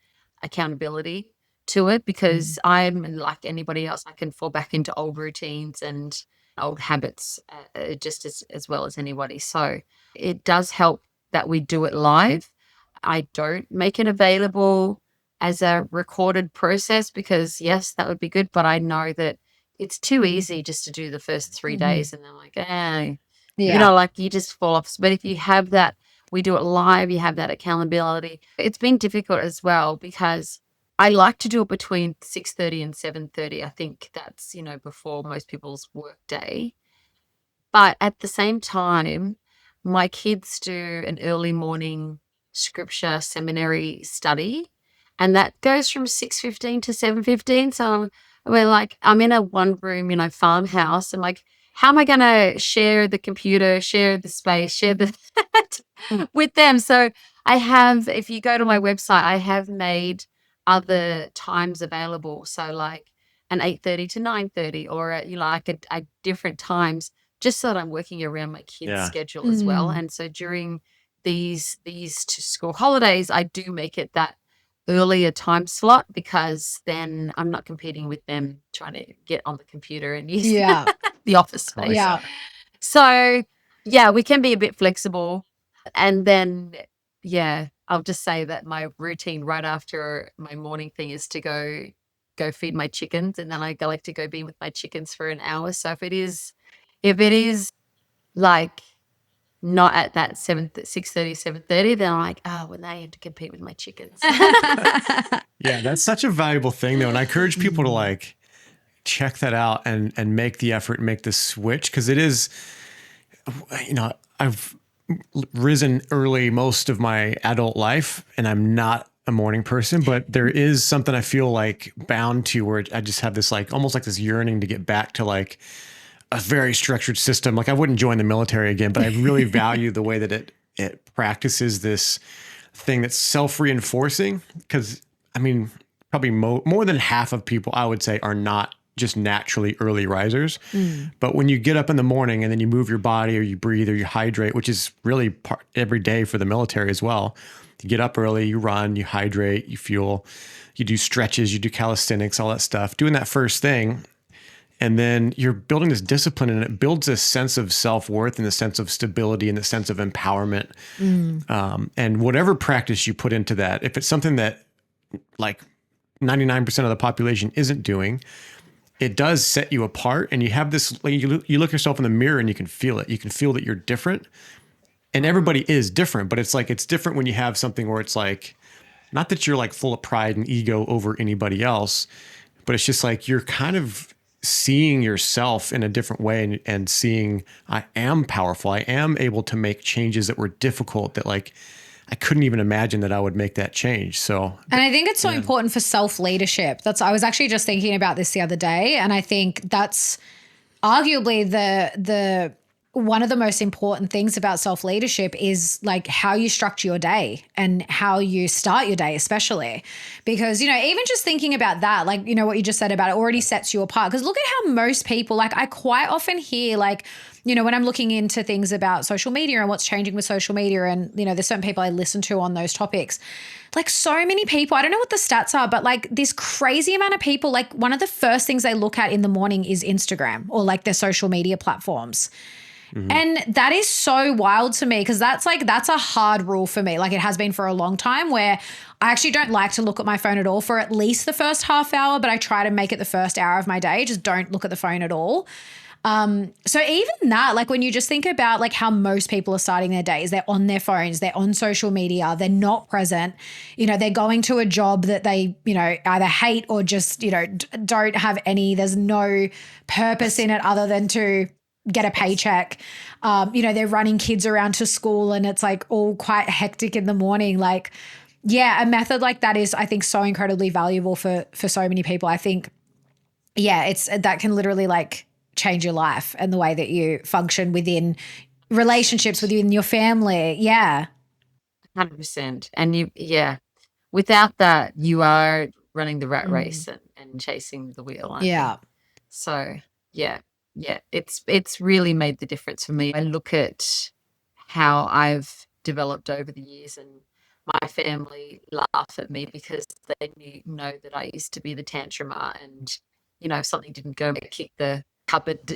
accountability to it, because I'm like anybody else. I can fall back into old routines and old habits just as well as anybody. So it does help that we do it live. I don't make it available as a recorded process because, yes, that would be good, but I know that it's too easy just to do the first 3 days and they're like, like you just fall off. But if you have that, we do it live, you have that accountability. It's been difficult as well because I like to do it between 6:30 and 7:30. I think that's, before most people's work day. But at the same time, my kids do an early morning scripture seminary study, and that goes from 6:15 to 7:15. So we're like, I'm in a one room, farmhouse. I'm like, how am I going to share the computer, share the space, share the with them? So I have, if you go to my website, I have made other times available. So like an 8:30 to 9:30, or like a different times, just so that I'm working around my kids' schedule as well. And so during these to school holidays, I do make it that earlier time slot, because then I'm not competing with them trying to get on the computer and use the office space. Yeah. So yeah, we can be a bit flexible. And then, I'll just say that my routine right after my morning thing is to go feed my chickens, and then I like to go be with my chickens for an hour. So if it is like not at that 6:30, 7:30, then I'm like, oh, well, now I have to compete with my chickens. Yeah, that's such a valuable thing, though. And I encourage people to like check that out and make the effort, make the switch, because it is, I've risen early most of my adult life, and I'm not a morning person, but there is something I feel like bound to, where I just have this like almost like this yearning to get back to like a very structured system. Like I wouldn't join the military again, but I really value the way that it practices this thing that's self-reinforcing. Because I mean, probably more than half of people, I would say, are not just naturally early risers. But when you get up in the morning and then you move your body, or you breathe, or you hydrate, which is really every day for the military as well. You get up early, you run, you hydrate, you fuel, you do stretches, you do calisthenics, all that stuff. Doing that first thing, and then you're building this discipline, and it builds this sense of self-worth and a sense of stability and a sense of empowerment. And whatever practice you put into that, if it's something that like 99% of the population isn't doing, it does set you apart. And you have this, like, you look yourself in the mirror and you can feel it. You can feel that you're different, and everybody is different, but it's like, it's different when you have something where it's like, not that you're like full of pride and ego over anybody else, but it's just like, you're kind of seeing yourself in a different way, and seeing, I am powerful. I am able to make changes that were difficult, that like, I couldn't even imagine that I would make that change. So, and I think it's so important for self-leadership. I was actually just thinking about this the other day, and I think that's arguably the one of the most important things about self-leadership is like how you structure your day and how you start your day, especially because, even just thinking about that, like, what you just said about it already sets you apart. Because look at how most people, like, I quite often hear, like, when I'm looking into things about social media and what's changing with social media, and, there's certain people I listen to on those topics, like so many people, I don't know what the stats are, but like this crazy amount of people, like one of the first things they look at in the morning is Instagram or like their social media platforms. And that is so wild to me, because that's a hard rule for me. Like it has been for a long time, where I actually don't like to look at my phone at all for at least the first half hour, but I try to make it the first hour of my day. Just don't look at the phone at all. So even that, like when you just think about like how most people are starting their days, they're on their phones, they're on social media, they're not present, they're going to a job that they, either hate or just, don't have there's no purpose in it other than to get a paycheck. They're running kids around to school, and it's like all quite hectic in the morning. Like, yeah, a method like that is, I think, so incredibly valuable for so many people. I think, that can literally like change your life and the way that you function within relationships within your family. Yeah. 100%. And without that, you are running the rat race and chasing the wheel. I think. So it's really made the difference for me. I look at how I've developed over the years, and my family laugh at me because they know that I used to be the tantrumer, and if something didn't go, I kick the cupboard,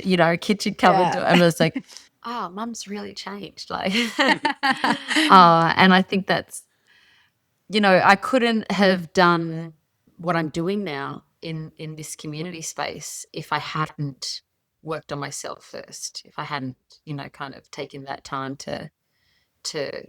kitchen cupboard door, and I was like, oh, mum's really changed. Like, and I think that's, I couldn't have done what I'm doing now in this community space if I hadn't worked on myself first, if I hadn't, kind of taken that time to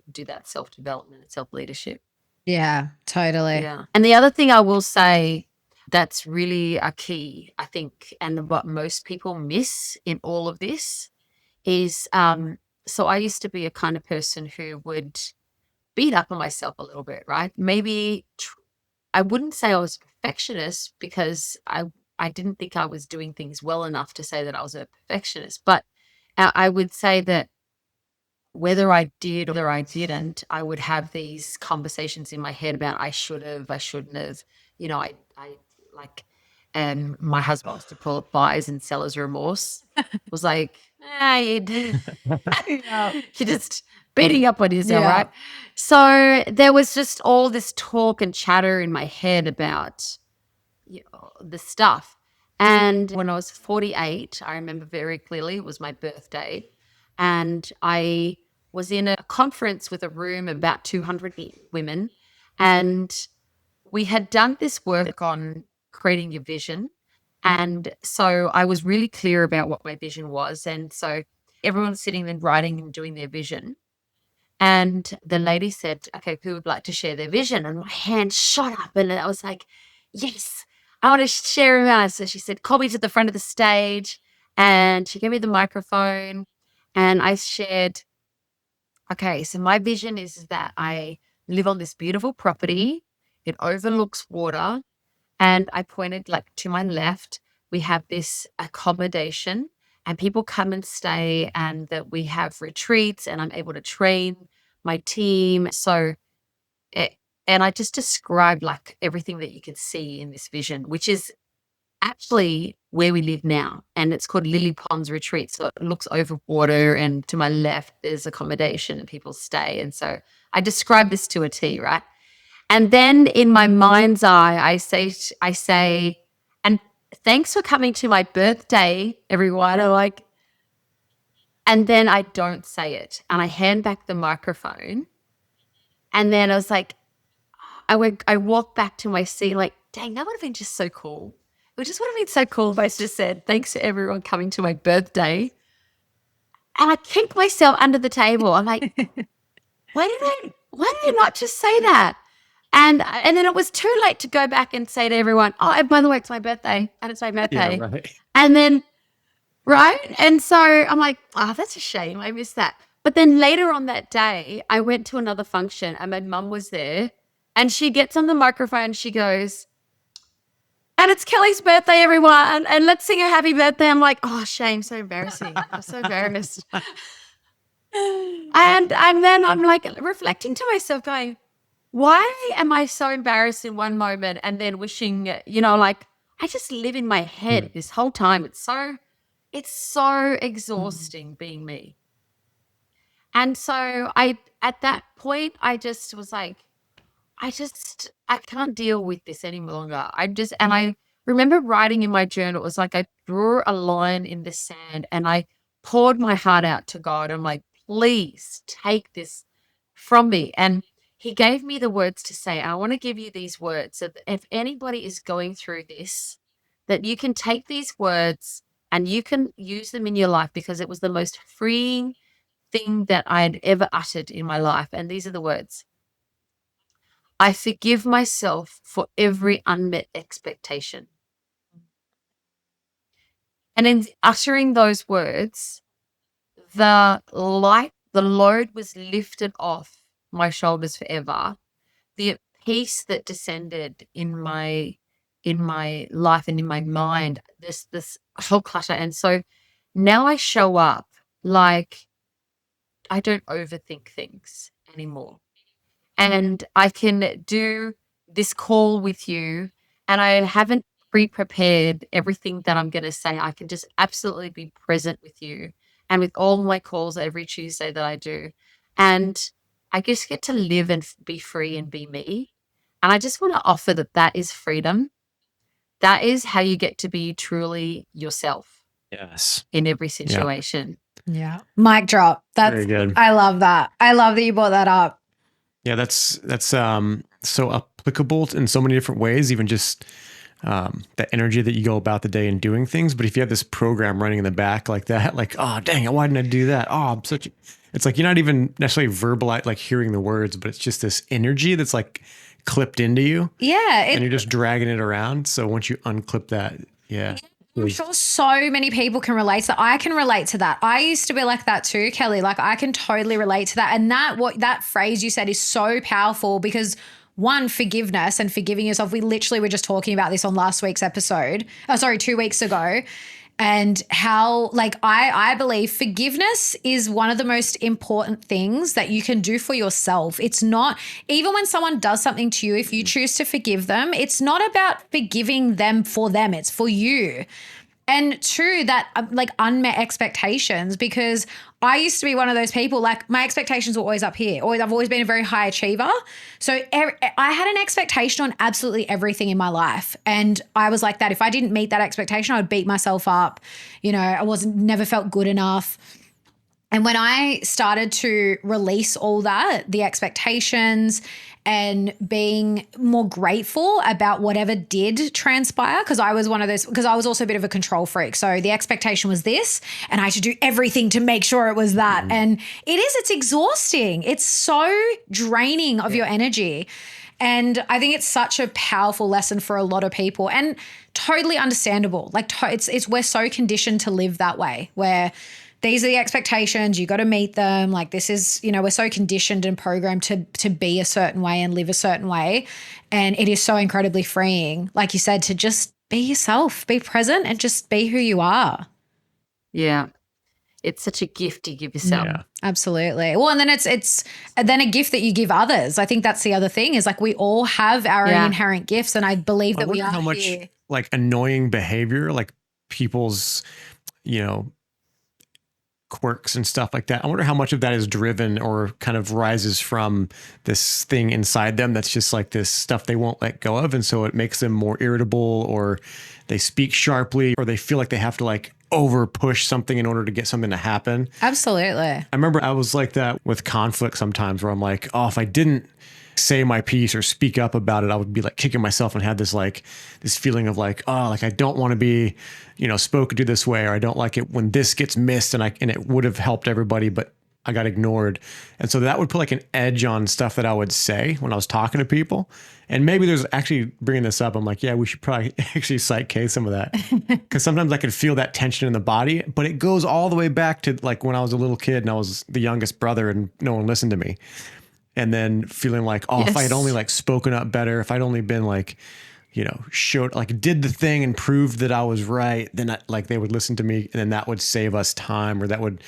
do that self-development and self-leadership. Yeah, totally. Yeah. And the other thing I will say that's really a key, I think, and what most people miss in all of this is, so I used to be a kind of person who would beat up on myself a little bit, right? Maybe I wouldn't say I was a perfectionist because I didn't think I was doing things well enough to say that I was a perfectionist. But I would say that whether I did or I didn't, I would have these conversations in my head about I should have, I shouldn't have. I like, my husband used to call it buyer's and seller's remorse. It was like, you're Yeah. just beating up on yourself, Yeah. right? So there was just all this talk and chatter in my head about the stuff. And when I was 48, I remember very clearly, it was my birthday. And I was in a conference with a room of about 200 women. And we had done this work on creating your vision. And so I was really clear about what my vision was. And so everyone's sitting and writing and doing their vision. And the lady said, okay, who would like to share their vision? And my hand shot up and I was like, yes, I want to share it out. So she said, call me to the front of the stage. And she gave me the microphone and I shared, okay, so my vision is that I live on this beautiful property. It overlooks water. And I pointed like to my left, we have this accommodation and people come and stay and that we have retreats and I'm able to train my team. So, and I just described like everything that you could see in this vision, which is actually where we live now. And it's called Lily Ponds Retreat. So it looks over water and to my left, there's accommodation and people stay. And so I described this to a T, right? And then in my mind's eye, I say, and thanks for coming to my birthday, everyone. I'm like, and then I don't say it. And I hand back the microphone. And then I was like, I walked back to my seat, like, dang, that would have been just so cool. It just would have been so cool if I just said, thanks to everyone coming to my birthday. And I kicked myself under the table. I'm like, why did I not just say that? And then it was too late to go back and say to everyone, oh, by the way, it's my birthday. And it's my birthday. Yeah, right. And then, right? And so I'm like, oh, that's a shame. I missed that. But then later on that day, I went to another function and my mum was there. And she gets on the microphone. She goes, and it's Kelly's birthday, everyone. And let's sing a happy birthday. I'm like, oh, shame. So embarrassing. I'm so embarrassed. And then I'm like reflecting to myself going, why am I so embarrassed in one moment and then wishing, like I just live in my head this whole time. It's so exhausting being me. And so at that point, I just was like, I can't deal with this any longer. And I remember writing in my journal, it was like I drew a line in the sand and I poured my heart out to God. I'm like, please take this from me. And he gave me the words to say. I want to give you these words so that if anybody is going through this, that you can take these words and you can use them in your life because it was the most freeing thing that I had ever uttered in my life. And these are the words. I forgive myself for every unmet expectation. And in uttering those words, the load was lifted off my shoulders forever. The peace that descended in my life and in my mind, this whole clutter. And so now I show up like I don't overthink things anymore. And I can do this call with you and I haven't pre-prepared everything that I'm going to say. I can just absolutely be present with you and with all my calls every Tuesday that I do. And I just get to live and be free and be me. And I just want to offer that is freedom. That is how you get to be truly yourself. Yes. In every situation. Yeah. Mic drop. That's very good. I love that. I love that you brought that up. Yeah, that's so applicable in so many different ways, even just the energy that you go about the day and doing things. But if you have this program running in the back like that, like, oh, dang it, why didn't I do that? Oh, it's like you're not even necessarily verbalizing, like hearing the words, but it's just this energy that's like clipped into you. Yeah. And you're just dragging it around. So once you unclip that, yeah. I'm sure so many people can relate to that. I can relate to that. I used to be like that too, Kelly. Like I can totally relate to that. And that phrase you said is so powerful because one, forgiveness and forgiving yourself. We literally were just talking about this on last week's episode. 2 weeks ago. And how, like, I believe forgiveness is one of the most important things that you can do for yourself. It's not, even when someone does something to you, if you choose to forgive them, it's not about forgiving them for them, it's for you. And two, that like unmet expectations, because I used to be one of those people, like my expectations were always up here. I've always been a very high achiever. So I had an expectation on absolutely everything in my life. And I was like that. If I didn't meet that expectation, I would beat myself up. I never felt good enough. And when I started to release all that, the expectations and being more grateful about whatever did transpire, because I was one of those, because I was also a bit of a control freak. So the expectation was this, and I had to do everything to make sure it was that. And it's exhausting. It's so draining of your energy. And I think it's such a powerful lesson for a lot of people and totally understandable. Like we're so conditioned to live that way, where these are the expectations, you got to meet them. Like this is, we're so conditioned and programmed to be a certain way and live a certain way. And it is so incredibly freeing, like you said, to just be yourself, be present and just be who you are. Yeah. It's such a gift you give yourself. Yeah. Absolutely. Well, and then it's then a gift that you give others. I think that's the other thing is like we all have our own inherent gifts. And I believe that we are how much here. Like annoying behavior, like people's, quirks and stuff like that. I wonder how much of that is driven or kind of rises from this thing inside them that's just like this stuff they won't let go of. And so it makes them more irritable, or they speak sharply, or they feel like they have to like over push something in order to get something to happen. Absolutely. I remember I was like that with conflict sometimes, where I'm like, oh, if I didn't say my piece or speak up about it, I would be like kicking myself and had this feeling of like, oh, like I don't want to be, spoken to this way, or I don't like it when this gets missed, and it would have helped everybody, but I got ignored. And so that would put like an edge on stuff that I would say when I was talking to people. And maybe there's actually bringing this up, I'm like, yeah, we should probably actually cite case some of that, because sometimes I could feel that tension in the body, but it goes all the way back to like when I was a little kid and I was the youngest brother and no one listened to me. And then feeling like, oh, if I had only like spoken up better, if I'd only been like, showed like did the thing and proved that I was right, then they would listen to me, and then that would save us time, or that would,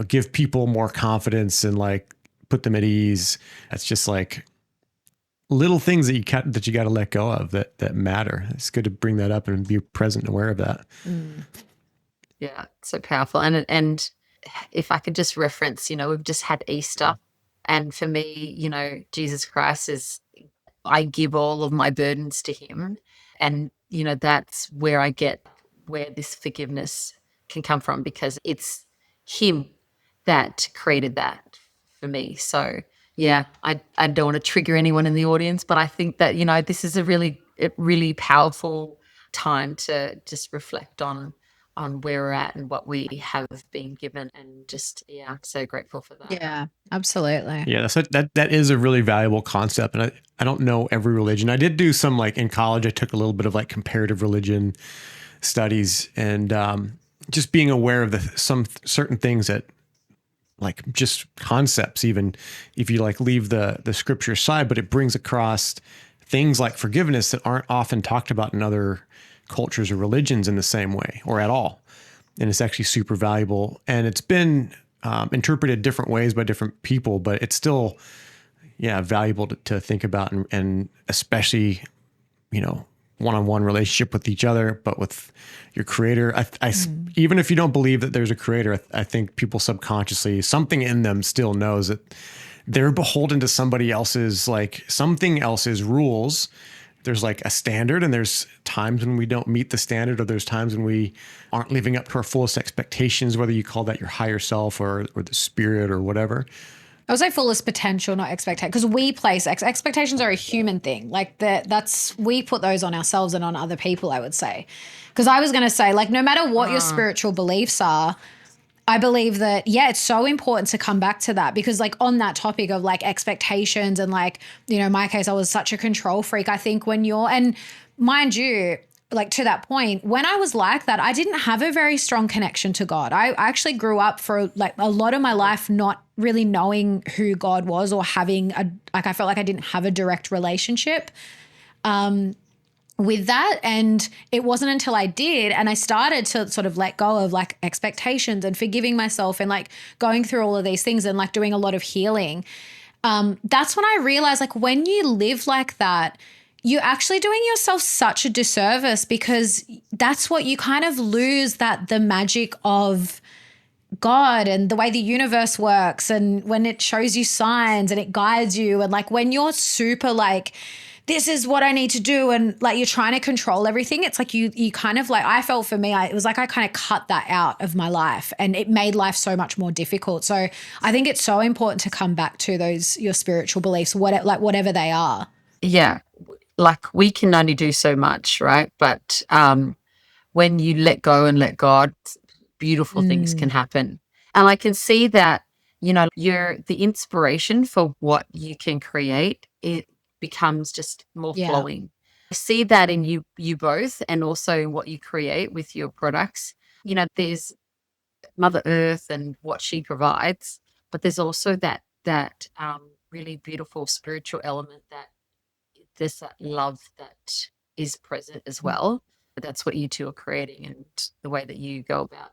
give people more confidence and like put them at ease. That's just like little things that you got to let go of that matter. It's good to bring that up and be present and aware of that. Yeah, so powerful. And if I could just reference, we've just had Easter. And for me, Jesus Christ I give all of my burdens to him. And, that's where I get where this forgiveness can come from, because it's him that created that for me. So, yeah, I don't want to trigger anyone in the audience, but I think that, this is a really powerful time to just reflect on where we're at and what we have been given, and just, so grateful for that. Yeah, absolutely. Yeah, that is a really valuable concept. And I don't know every religion. I did do some, like in college, I took a little bit of like comparative religion studies, and just being aware of some certain things that, like just concepts, even if you like leave the scripture aside, but it brings across things like forgiveness that aren't often talked about in other cultures or religions in the same way or at all. And it's actually super valuable. And it's been interpreted different ways by different people, but it's still, valuable to think about, and especially, one-on-one relationship with each other, but with your creator. Even if you don't believe that there's a creator, I think people subconsciously, something in them still knows that they're beholden to somebody else's, like something else's rules. There's like a standard, and there's times when we don't meet the standard, or there's times when we aren't living up to our fullest expectations, whether you call that your higher self or the spirit or whatever. I would say fullest potential, not expectation, because we place expectations are a human thing. Like we put those on ourselves and on other people, I would say. Because I was going to say, like, no matter what your spiritual beliefs are, I believe that, it's so important to come back to that, because like on that topic of like expectations and like, in my case, I was such a control freak. I think and mind you, like to that point, when I was like that, I didn't have a very strong connection to God. I actually grew up for like a lot of my life not really knowing who God was or having I felt like I didn't have a direct relationship with that. And it wasn't until I did and I started to sort of let go of like expectations and forgiving myself and like going through all of these things and like doing a lot of healing. That's when I realized like when you live like that, you're actually doing yourself such a disservice because that's what you kind of lose, that the magic of God and the way the universe works, and when it shows you signs and it guides you, and like when you're super like, this is what I need to do, and like you're trying to control everything, it's like you kind of like, I felt for me, it was like I kind of cut that out of my life and it made life so much more difficult. So I think it's so important to come back to those, your spiritual beliefs, whatever they are. Yeah. Like we can only do so much, right? But when you let go and let God, beautiful things can happen. And I can see that, you're the inspiration for what you can create. It becomes just more flowing. I see that in you both, and also in what you create with your products. There's Mother Earth and what she provides, but there's also that really beautiful spiritual element, that there's that love that is present as well. That's what you two are creating, and the way that you go about,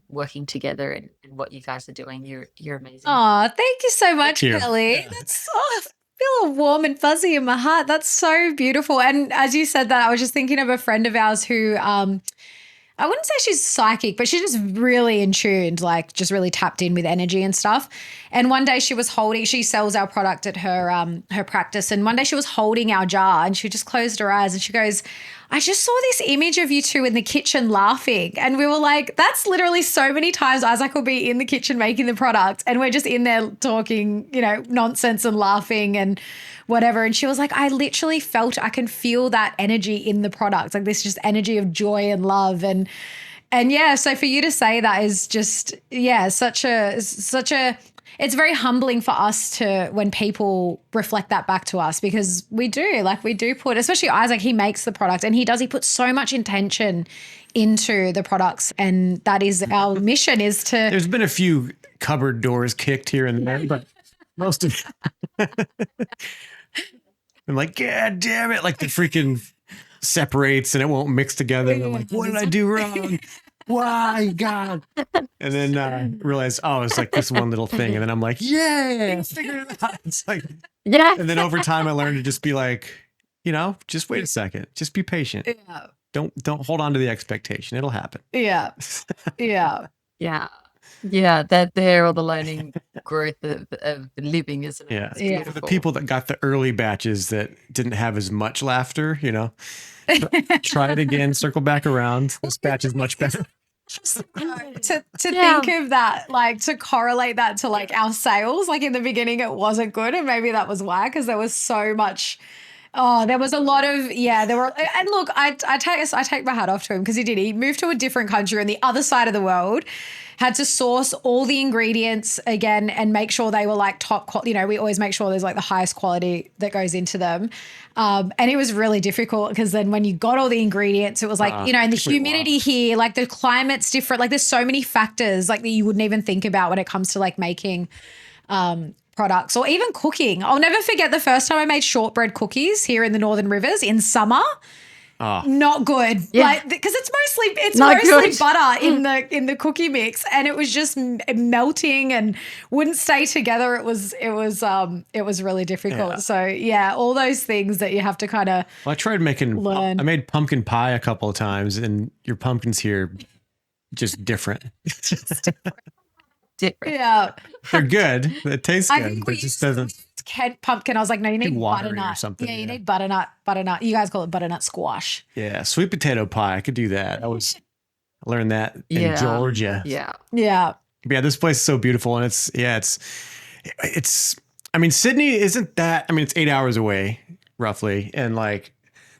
working together and what you guys are doing. You're amazing. Oh, thank you so much, Thank you. Kelly. Yeah. That's I feel all warm and fuzzy in my heart. That's so beautiful. And as you said that, I was just thinking of a friend of ours who I wouldn't say she's psychic, but she's just really in tuned, like just really tapped in with energy and stuff. And one day she sells our product at her practice. And one day she was holding our jar and she just closed her eyes and she goes, I just saw this image of you two in the kitchen laughing. And we were like, that's literally so many times Isaac will be in the kitchen making the product and we're just in there talking, nonsense and laughing and whatever. And she was like, I literally I can feel that energy in the product, like this just energy of joy and love. And yeah, so for you to say that is just, such a, it's very humbling for us when people reflect that back to us, because we do put, especially Isaac, he makes the product and he puts so much intention into the products. And that is our mission, is to. There's been a few cupboard doors kicked here and there, but most of I'm like, God damn it. Like the freaking separates and it won't mix together. And I'm like, what did I do wrong? Why, God? And then realize, it's like this one little thing. And then I'm like, yeah, figured it out. It's like, Yeah. And then over time I learned to just be like, just wait a second. Just be patient. Yeah. Don't hold on to the expectation. It'll happen. Yeah. Yeah. Yeah, that there, or the learning growth of living, isn't it? Yeah. It's beautiful. The people that got the early batches that didn't have as much laughter, try it again, circle back around. This batch is much better. to think of that, like to correlate that to like our sales, like in the beginning it wasn't good, and maybe that was why, because there was so much. Oh, there was a lot of, there were, and look, I take my hat off to him, because he moved to a different country on the other side of the world, had to source all the ingredients again and make sure they were like top quality. We always make sure there's like the highest quality that goes into them. And it was really difficult, because then when you got all the ingredients, it was like, and the humidity here, like the climate's different. Like there's so many factors like that you wouldn't even think about when it comes to like making products or even cooking. I'll never forget the first time I made shortbread cookies here in the Northern Rivers in summer. Not good. Yeah. Like, because it's mostly butter in the cookie mix, and it was just melting and wouldn't stay together. It was really difficult. Yeah. So all those things that you have to kind of. Well, I tried learn. I made pumpkin pie a couple of times, and your pumpkins here just different. Different. Yeah. They're good. It tastes good, but it just doesn't. Kent pumpkin. I was like, no, you need butternut or something. Yeah, you need butternut. You guys call it butternut squash. Yeah, sweet potato pie. I could do that. I learned that in Georgia. Yeah. Yeah. Yeah, this place is so beautiful, and it's. I mean, Sydney isn't that. I mean, it's 8 hours away, roughly, and like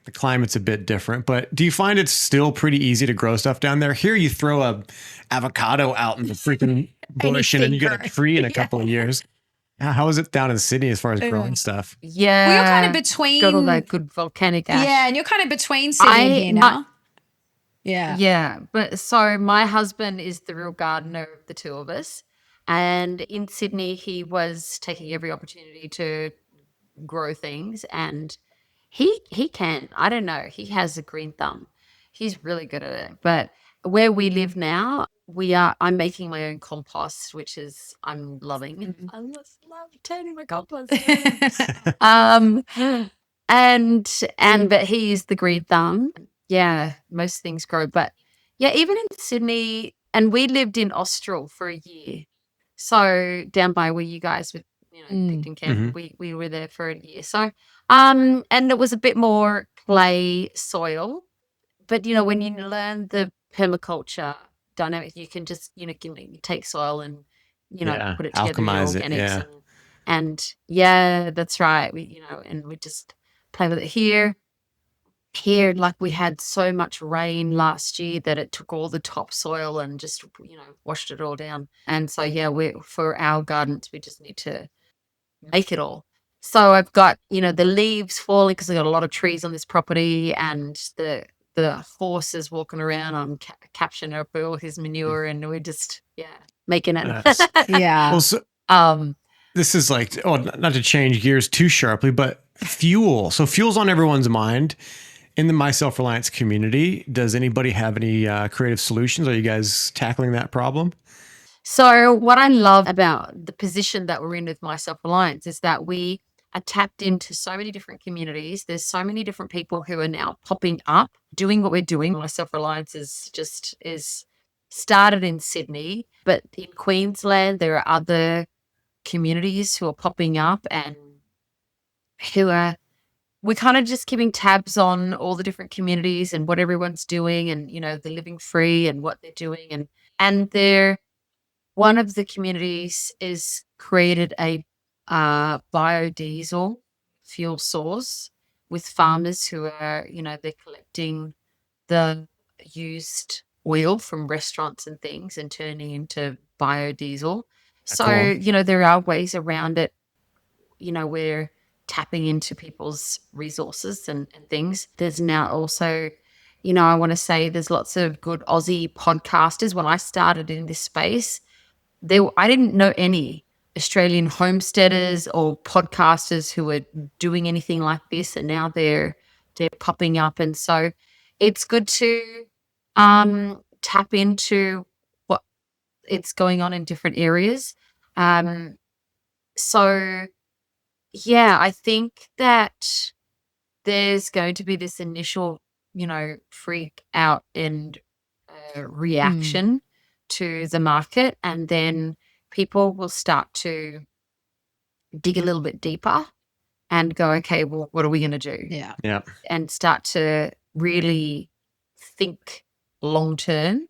the climate's a bit different. But do you find it's still pretty easy to grow stuff down there? Here, you throw a avocado out in the freaking bush, and then you get a tree in a couple of years. How is it down in Sydney as far as growing stuff? Yeah. Well, you're kind of between. Got all that good volcanic ash. Yeah, and you're kind of between Sydney and here now. Yeah. Yeah. But so my husband is the real gardener of the two of us. And in Sydney, he was taking every opportunity to grow things, and he can. I don't know. He has a green thumb. He's really good at it. But where we live now, I'm making my own compost, which is I'm loving. I just love turning my compost. um but he is the green thumb. Yeah, most things grow. But yeah, even in Sydney, and we lived in Austral for a year. So down by where you guys were, picked in camp, Mhm. we were there for a year. So and it was a bit more clay soil. But when you learn the permaculture dynamic, you can just, you take soil and, Yeah. put it together with your Alchemize it. organics Yeah. and yeah, that's right. And we just play with it here, like we had so much rain last year that it took all the topsoil and just, washed it all down. And so, yeah, for our gardens, we just need to make it all. So I've got, the leaves falling because I've got a lot of trees on this property, and the horses walking around on capturing up all his manure, and we're just, making it. Nice. Yeah. Well, so um, this is like, oh, not to change gears too sharply, but fuel. So fuel's on everyone's mind. In the My Self Reliance community, does anybody have any creative solutions? Are you guys tackling that problem? So what I love about the position that we're in with My Self Reliance is that we are tapped into so many different communities. There's so many different people who are now popping up, doing what we're doing. My Self Reliance is started in Sydney, but in Queensland there are other communities who are popping up, and who are we're kind of just keeping tabs on all the different communities and what everyone's doing, and they're living free and what they're doing, and they're one of the communities is created a biodiesel fuel source with farmers who are, they're collecting the used oil from restaurants and things and turning into biodiesel. So, Cool. there are ways around it. We're tapping into people's resources and things. There's now also, I want to say there's lots of good Aussie podcasters. When I started in this space, I didn't know any Australian homesteaders or podcasters who were doing anything like this, and now they're popping up. And so it's good to tap into what it's going on in different areas. So yeah, I think that there's going to be this initial, freak out and reaction to the market, and then people will start to dig a little bit deeper and go, okay, well, what are we going to do? Yeah. Yeah. And start to really think long term.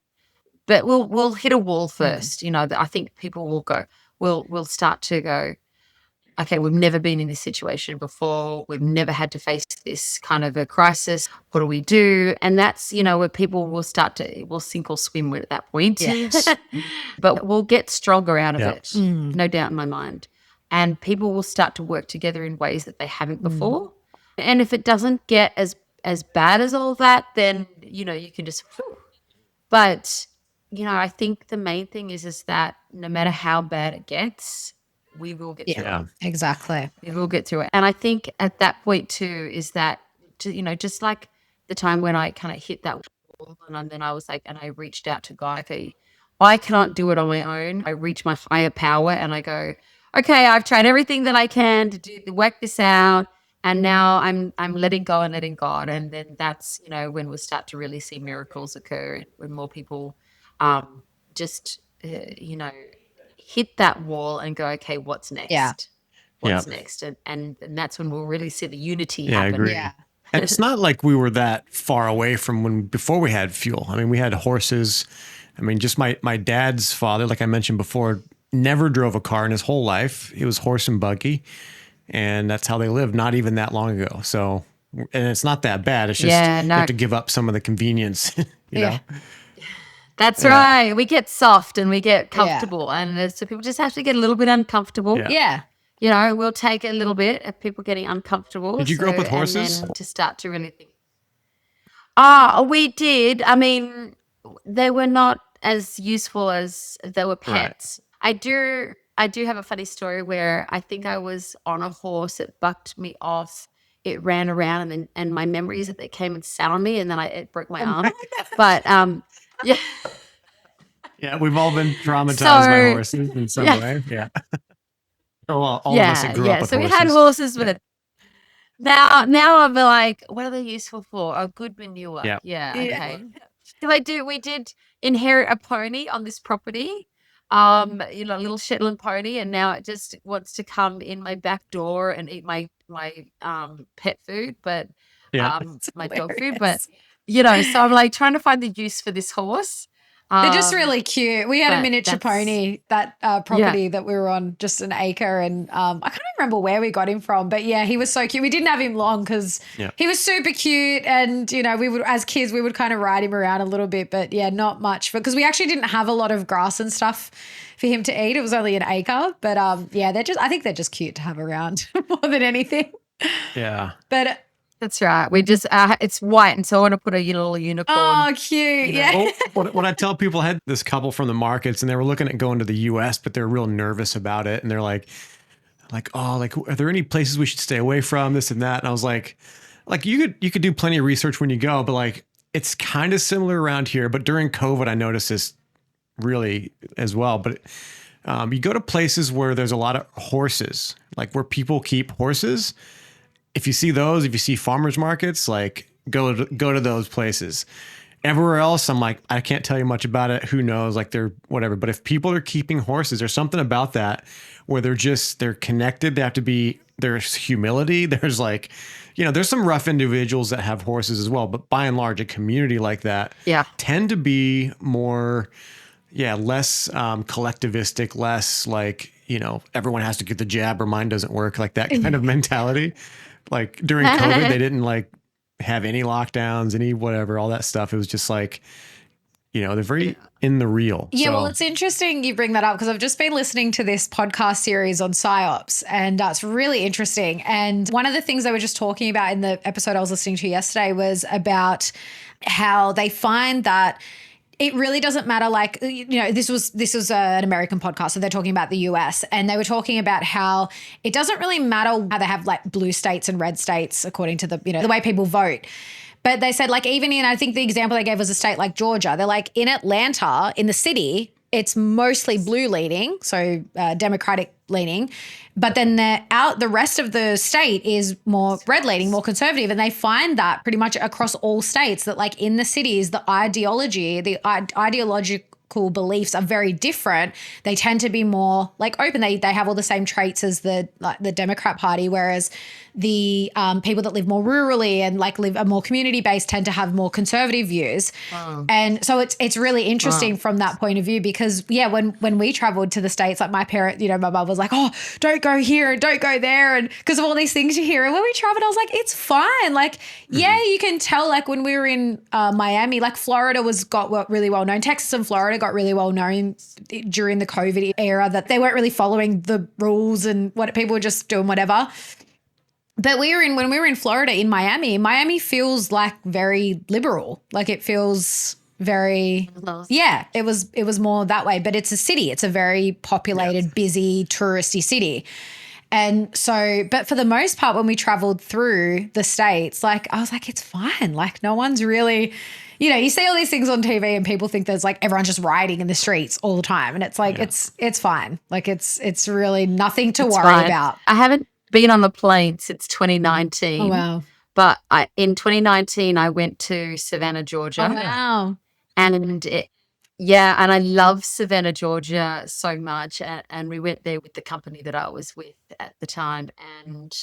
But we'll hit a wall first. I think people will go. We'll start to go, okay, we've never been in this situation before. We've never had to face this kind of a crisis. What do we do? And that's, where people will we'll sink or swim at that point. Yes. But we'll get stronger out of Yeah. it, no doubt in my mind. And people will start to work together in ways that they haven't before. And if it doesn't get as bad as all that, then, you can just, but, I think the main thing is that no matter how bad it gets, we will get through it. Yeah. Exactly. We will get through it. And I think at that point too is that, just like the time when I kind of hit that wall, and then I was like, and I reached out to God, okay, I cannot do it on my own. I reach my higher power and I go, okay, I've tried everything that I can to work this out. And now I'm letting go and letting God. And then that's, when we'll start to really see miracles occur, when more people just, hit that wall and go, okay, what's next? Yeah. What's next? And that's when we'll really see the unity Yeah, I happen. agree. Yeah. And it's not like we were that far away from before we had fuel. I mean, we had horses. I mean, just my dad's father, like I mentioned before, never drove a car in his whole life. It was horse and buggy. And that's how they lived not even that long ago. So, and it's not that bad. It's just you have to give up some of the convenience, you know? That's right. We get soft and we get comfortable. And so people just have to get a little bit uncomfortable. Yeah. We'll take a little bit of people getting uncomfortable. Did you grow up with horses? And then to start to really think. We did. I mean, they were not as useful as they were Right. pets. I do have a funny story where I think I was on a horse, it bucked me off, it ran around, and my memory is that they came and sat on me, and then it broke my arm. But yeah. Yeah, we've all been traumatized by So horses in some yeah. way. Yeah. Oh, well, all of us that Yeah, grew up yeah. with So we had horses. horses, but now I'll be like, what are they useful for? A good manure. Yeah. Yeah, Yeah. okay. We did inherit a pony on this property, a little Shetland pony, and now it just wants to come in my back door and eat my pet food, but Yeah. It's my dog food. But hilarious. so I'm like trying to find the use for this horse. They're just Um, really cute. We had a but miniature that's pony, that yeah. property that we were on, just an acre. And I can't even remember where we got him from. But yeah, he was so cute. We didn't have him long because Yeah. he was super cute. And, we would, as kids, we would kind of ride him around a little bit. But yeah, not much. Because we actually didn't have a lot of grass and stuff for him to eat. It was only an acre. But yeah, I think they're just cute to have around more than anything. Yeah. But That's right. We just it's white, and so I want to put a little unicorn. oh, cute. You know. Yeah. Well, what I tell people, I had this couple from the markets and they were looking at going to the US, but they're real nervous about it. And they're like, oh, like, are there any places we should stay away from, this and that? And I was like, you could do plenty of research when you go, but like, it's kind of similar around here. But during COVID, I noticed this really as well. But you go to places where there's a lot of horses, like where people keep horses. If you see farmers markets, like go to those places. Everywhere else, I'm like, I can't tell you much about it. Who knows? Like they're whatever. But if people are keeping horses, there's something about that where they're connected. There's humility. There's like, there's some rough individuals that have horses as well. But by and large, a community like that tend to be more, less collectivistic, less like, everyone has to get the jab or mine doesn't work, like that kind of mentality. Like during COVID, they didn't like have any lockdowns, any whatever, all that stuff. It was just like, they're very in the real. Yeah, So, well, it's interesting you bring that up because I've just been listening to this podcast series on psyops, and it's really interesting. And one of the things they were just talking about in the episode I was listening to yesterday was about how they find that it really doesn't matter. Like, this was an American podcast, so they're talking about the US, and they were talking about how it doesn't really matter how they have like blue states and red states according to the the way people vote. But they said, like, even I think the example they gave was a state like Georgia. They're like, in Atlanta, in the city, it's mostly blue leaning, so Democratic leaning. But then the rest of the state is more red leaning, more conservative. And they find that pretty much across all states that, like, in the cities, the ideological beliefs are very different. They tend to be more like open. They have all the same traits as the Democrat Party, whereas the people that live more rurally and like live a more community based tend to have more conservative views. And so it's really interesting from that point of view because when we traveled to the States, like my parent, my mum was like, oh, don't go here and don't go there, and because of all these things you hear. And when we traveled, I was like, it's fine. Like, you can tell, like when we were in Miami, like Florida got really well known. Texas and Florida got really well known during the COVID era that they weren't really following the rules and what people were just doing whatever. But when we were in Florida, in Miami feels like very liberal. Like it feels very, it was more that way, but it's a city. It's a very populated, busy, touristy city. And so, but for the most part, when we traveled through the States, like I was like, it's fine. Like no one's really, you see all these things on TV and people think there's like everyone's just rioting in the streets all the time. And it's like, it's fine. Like it's really nothing to worry about. I haven't been on the plane since 2019. Oh, wow. But in 2019, I went to Savannah, Georgia. Oh, wow. And and I love Savannah, Georgia so much. And we went there with the company that I was with at the time. And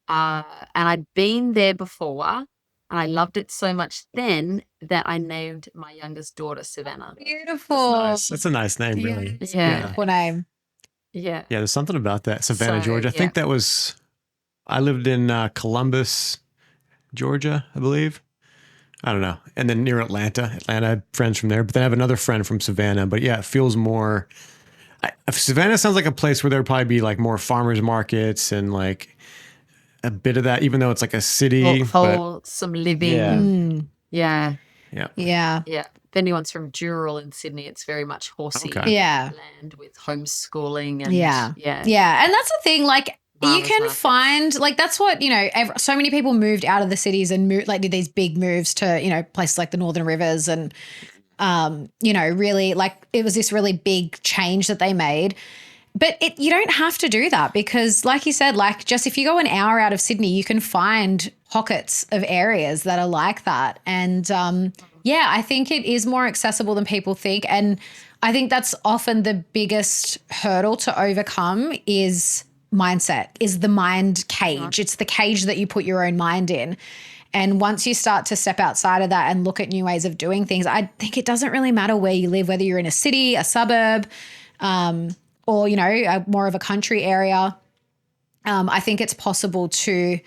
I'd been there before, and I loved it so much then that I named my youngest daughter Savannah. Beautiful. That's a nice name, really. Yeah. Beautiful name. Yeah. Yeah, there's something about that. Savannah, So, Georgia. I think I lived in Columbus, Georgia, I believe. I don't know. And then near Atlanta. I had friends from there, but then I have another friend from Savannah. But yeah, it feels more, Savannah sounds like a place where there would probably be like more farmers markets and like a bit of that, even though it's like a city. Wholesome living. Yeah. Yeah. Yeah. Yeah. Yeah. If anyone's from Dural in Sydney, it's very much horsey Okay. Yeah. land with homeschooling and Yeah. yeah. Yeah. And that's the thing, like, you Farmers can markets. find, like, that's what, so many people moved out of the cities and did these big moves to, places like the Northern Rivers and, really, like, it was this really big change that they made. But you don't have to do that because, like you said, like, just if you go an hour out of Sydney, you can find pockets of areas that are like that. And I think it is more accessible than people think. And I think that's often the biggest hurdle to overcome is mindset, is the mind cage. It's the cage that you put your own mind in. And once you start to step outside of that and look at new ways of doing things, I think it doesn't really matter where you live, whether you're in a city, a suburb, or, more of a country area. I think it's possible to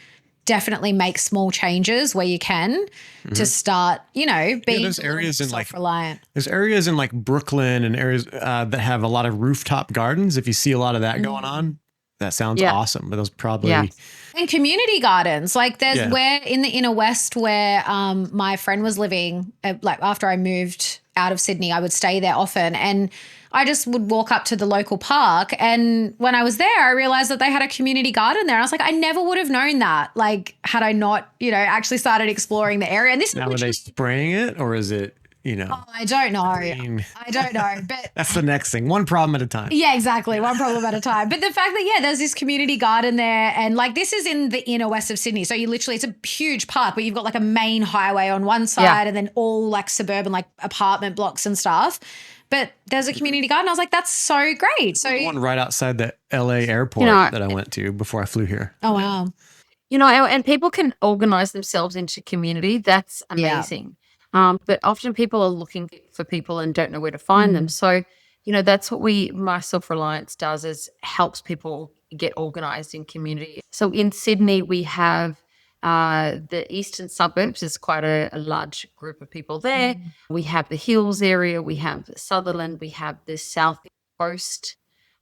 definitely make small changes where you can to start, being there's areas in self-reliant. There's areas in like Brooklyn and areas that have a lot of rooftop gardens. If you see a lot of that going on, that sounds awesome. But those probably And community gardens, like there's Yeah. where in the inner west where my friend was living, like after I moved out of Sydney, I would stay there often, and I just would walk up to the local park. And when I was there, I realized that they had a community garden there. And I was like, I never would have known that, like, had I not, actually started exploring the area. And this now, are they spraying it or is it, I don't know. green? I don't know, but That's the next thing. One problem at a time. yeah, exactly. One problem at a time. But the fact that, there's this community garden there, and like this is in the inner west of Sydney. So it's a huge park, but you've got like a main highway on one side and then all like suburban, like apartment blocks and stuff. But there's a community garden. I was like, that's so great. So One right outside the LA airport that I went to before I flew here. Oh, wow. And people can organize themselves into community. That's amazing. But often people are looking for people and don't know where to find them. So, that's what My Self Reliance does, is helps people get organized in community. So in Sydney, we have the eastern suburbs. There's quite a large group of people there. We have the hills area. We have Sutherland. We have the south coast,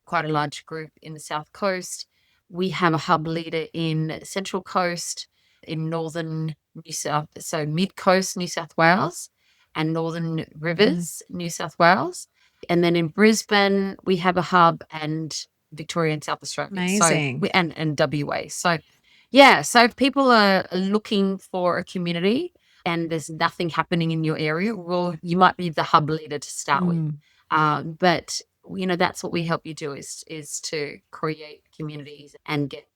quite a large group in the south coast. We have a hub leader in Central Coast, in northern New South, so mid coast New South Wales and northern rivers New South Wales. And then in Brisbane, we have a hub, and Victoria and South Australia. Amazing. So, and WA. So, so if people are looking for a community and there's nothing happening in your area, well, you might be the hub leader to start with. But that's what we help you do is to create communities and get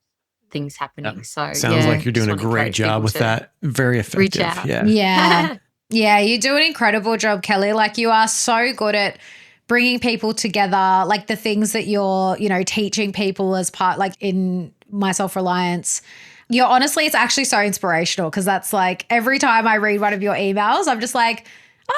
things happening. So sounds like you're doing a great job with that. Very effective. Reach out. Yeah. Yeah, you do an incredible job, Kelli. Like, you are so good at bringing people together, like the things that you're, teaching people as part, like in My Self Reliance. Honestly, it's actually so inspirational, because that's like every time I read one of your emails, I'm just like,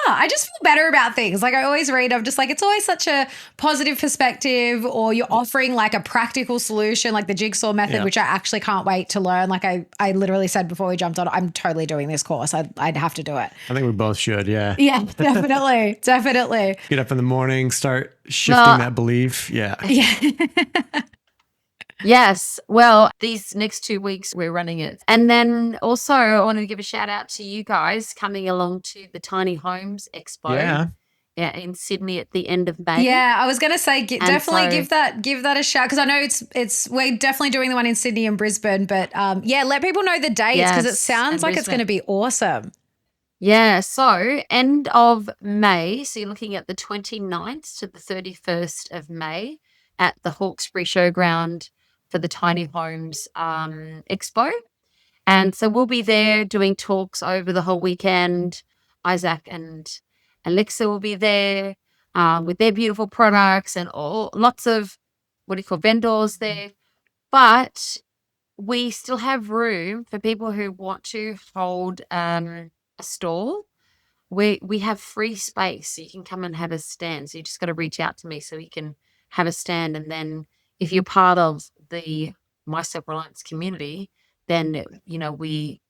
I just feel better about things. Like I always read, I'm just like, it's always such a positive perspective, or you're offering like a practical solution, like the jigsaw method, which I actually can't wait to learn. Like I literally said before we jumped on, I'm totally doing this course. I'd have to do it. I think we both should. Yeah. Yeah, definitely. Definitely. Get up in the morning, start shifting that belief. Yeah. Yeah. Yes. Well, these next 2 weeks we're running it. And then also I want to give a shout out to you guys coming along to the Tiny Homes Expo. Yeah, in Sydney at the end of May. Yeah, I was going to say definitely give that a shout, because I know it's we're definitely doing the one in Sydney and Brisbane, but let people know the dates, because it sounds like it's going to be awesome. Yeah, so end of May, so you're looking at the 29th to the 31st of May at the Hawkesbury Showground for the Tiny Homes Expo. And so we'll be there doing talks over the whole weekend. Isaac and Alexa will be there with their beautiful products and lots of vendors there. But we still have room for people who want to hold a stall. We have free space, so you can come and have a stand. So you just got to reach out to me so we can have a stand. And then if you're part of the My Self Reliance community, then we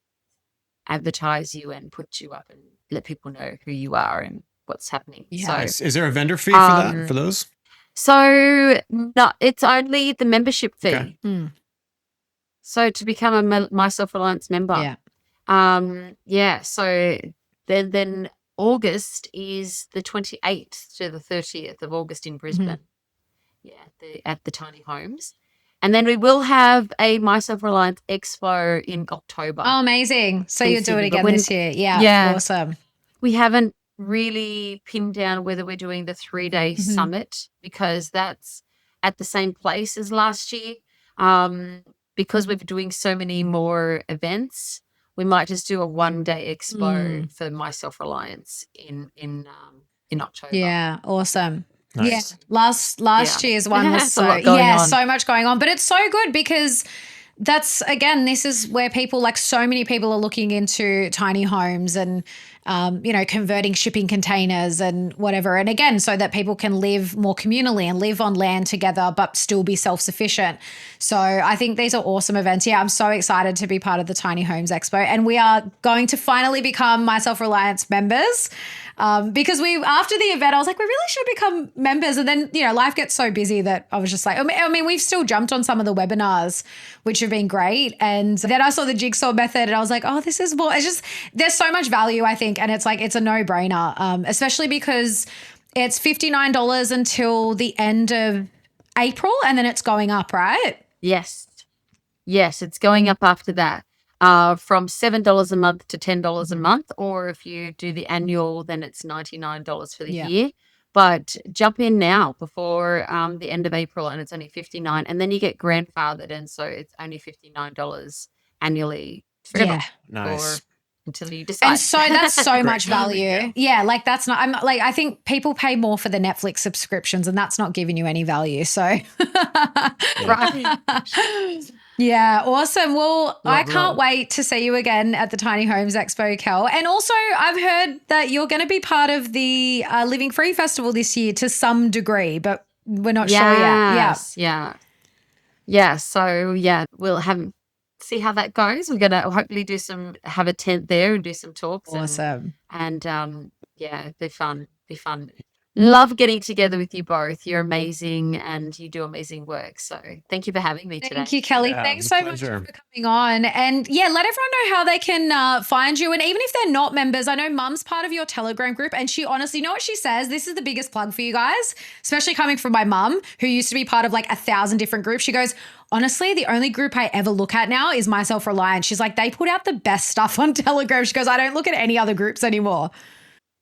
advertise you and put you up and let people know who you are and what's happening. Yeah. So, is there a vendor fee for those? So no, it's only the membership fee. Okay. So to become a My Self Reliance member. Yeah. So Then August is the 28th to the 30th of August in Brisbane. At the tiny homes. And then we will have a My Self Reliance Expo in October. Oh, amazing. So you'll do it again this year. Yeah. Awesome. We haven't really pinned down whether we're doing the 3-day summit, because that's at the same place as last year. Because we're doing so many more events, we might just do a 1-day expo for My Self Reliance in October. Yeah, awesome. Nice. Yeah, last year's one was so much going on, but it's so good because that's, again, this is where people, like so many people, are looking into tiny homes and converting shipping containers and whatever, and again, so that people can live more communally and live on land together but still be self-sufficient. So I think these are awesome events. Yeah, I'm so excited to be part of the Tiny Homes Expo, and we are going to finally become My Self Reliance members. Because after the event, I was like, we really should become members. And then, life gets so busy that I was just like, I mean, we've still jumped on some of the webinars, which have been great. And then I saw the jigsaw method and I was like, oh, this is more, it's just, there's so much value, I think. And it's like, it's a no-brainer, especially because it's $59 until the end of April, and then it's going up, right? Yes, it's going up after that. From $7 a month to $10 a month, or if you do the annual, then it's $99 for the year. But jump in now before the end of April, and it's only $59, and then you get grandfathered, and so it's only $59 annually forever. Nice. Until you decide. And so that's so much value. Yeah, like that's not. I think people pay more for the Netflix subscriptions, and that's not giving you any value. So. Right. Yeah, awesome. Well, I can't wait to see you again at the Tiny Homes Expo, Kel. And also, I've heard that you're going to be part of the Living Free Festival this year to some degree, but we're not sure yet. Yeah. So, we'll see how that goes. We're going to hopefully have a tent there and do some talks. Awesome. And be fun. Love getting together with you both. You're amazing and you do amazing work. So thank you for having me today. Thank you, Kelly. Yeah, thanks so much for coming on. And let everyone know how they can find you. And even if they're not members, I know Mum's part of your Telegram group, and she honestly, you know what she says? This is the biggest plug for you guys, especially coming from my mum, who used to be part of like 1,000 different groups. She goes, honestly, the only group I ever look at now is My Self Reliance. She's like, they put out the best stuff on Telegram. She goes, I don't look at any other groups anymore.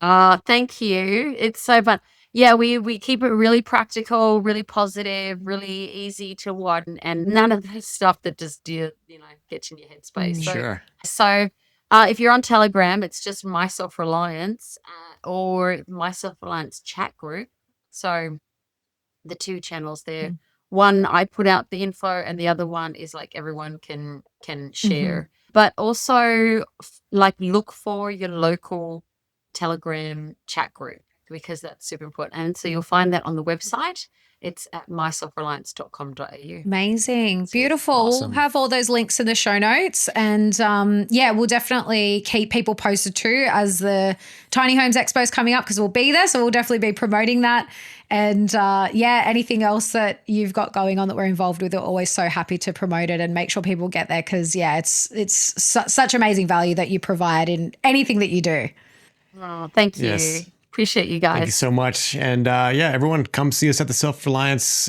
Thank you. It's so fun. Yeah, we keep it really practical, really positive, really easy to watch, and none of the stuff that just gets in your headspace. Sure. So if you're on Telegram, it's just My Self Reliance or My Self Reliance chat group. So the two channels there. One, I put out the info, and the other one is like everyone can share. But also look for your local Telegram chat group, because that's super important. And so you'll find that on the website. It's at myselfreliance.com.au. Amazing. Beautiful. Awesome. We'll have all those links in the show notes. And we'll definitely keep people posted too as the Tiny Homes Expo is coming up, because we'll be there. So we'll definitely be promoting that. And anything else that you've got going on that we're involved with, we're always so happy to promote it and make sure people get there, because it's such amazing value that you provide in anything that you do. Oh, thank you. Yes. Appreciate you guys. Thank you so much. And everyone come see us at the Self-Reliance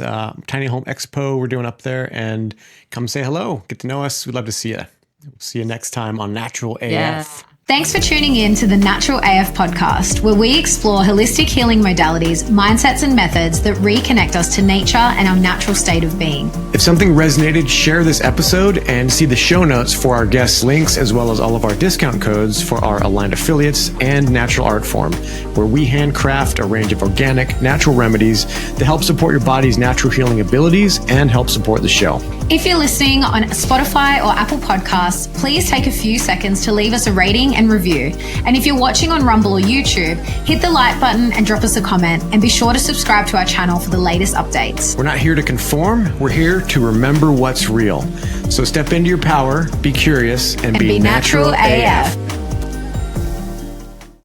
Tiny Home Expo we're doing up there, and come say hello. Get to know us. We'd love to see you. We'll see you next time on Natural AF. Thanks for tuning in to the Natural AF podcast, where we explore holistic healing modalities, mindsets, and methods that reconnect us to nature and our natural state of being. If something resonated, share this episode and see the show notes for our guest links, as well as all of our discount codes for our aligned affiliates and natural art form, where we handcraft a range of organic, natural remedies to help support your body's natural healing abilities and help support the show. If you're listening on Spotify or Apple Podcasts, please take a few seconds to leave us a rating and review. And if you're watching on Rumble or YouTube, hit the like button and drop us a comment, and be sure to subscribe to our channel for the latest updates. We're not here to conform. We're here to remember what's real. So step into your power, be curious, and be natural AF.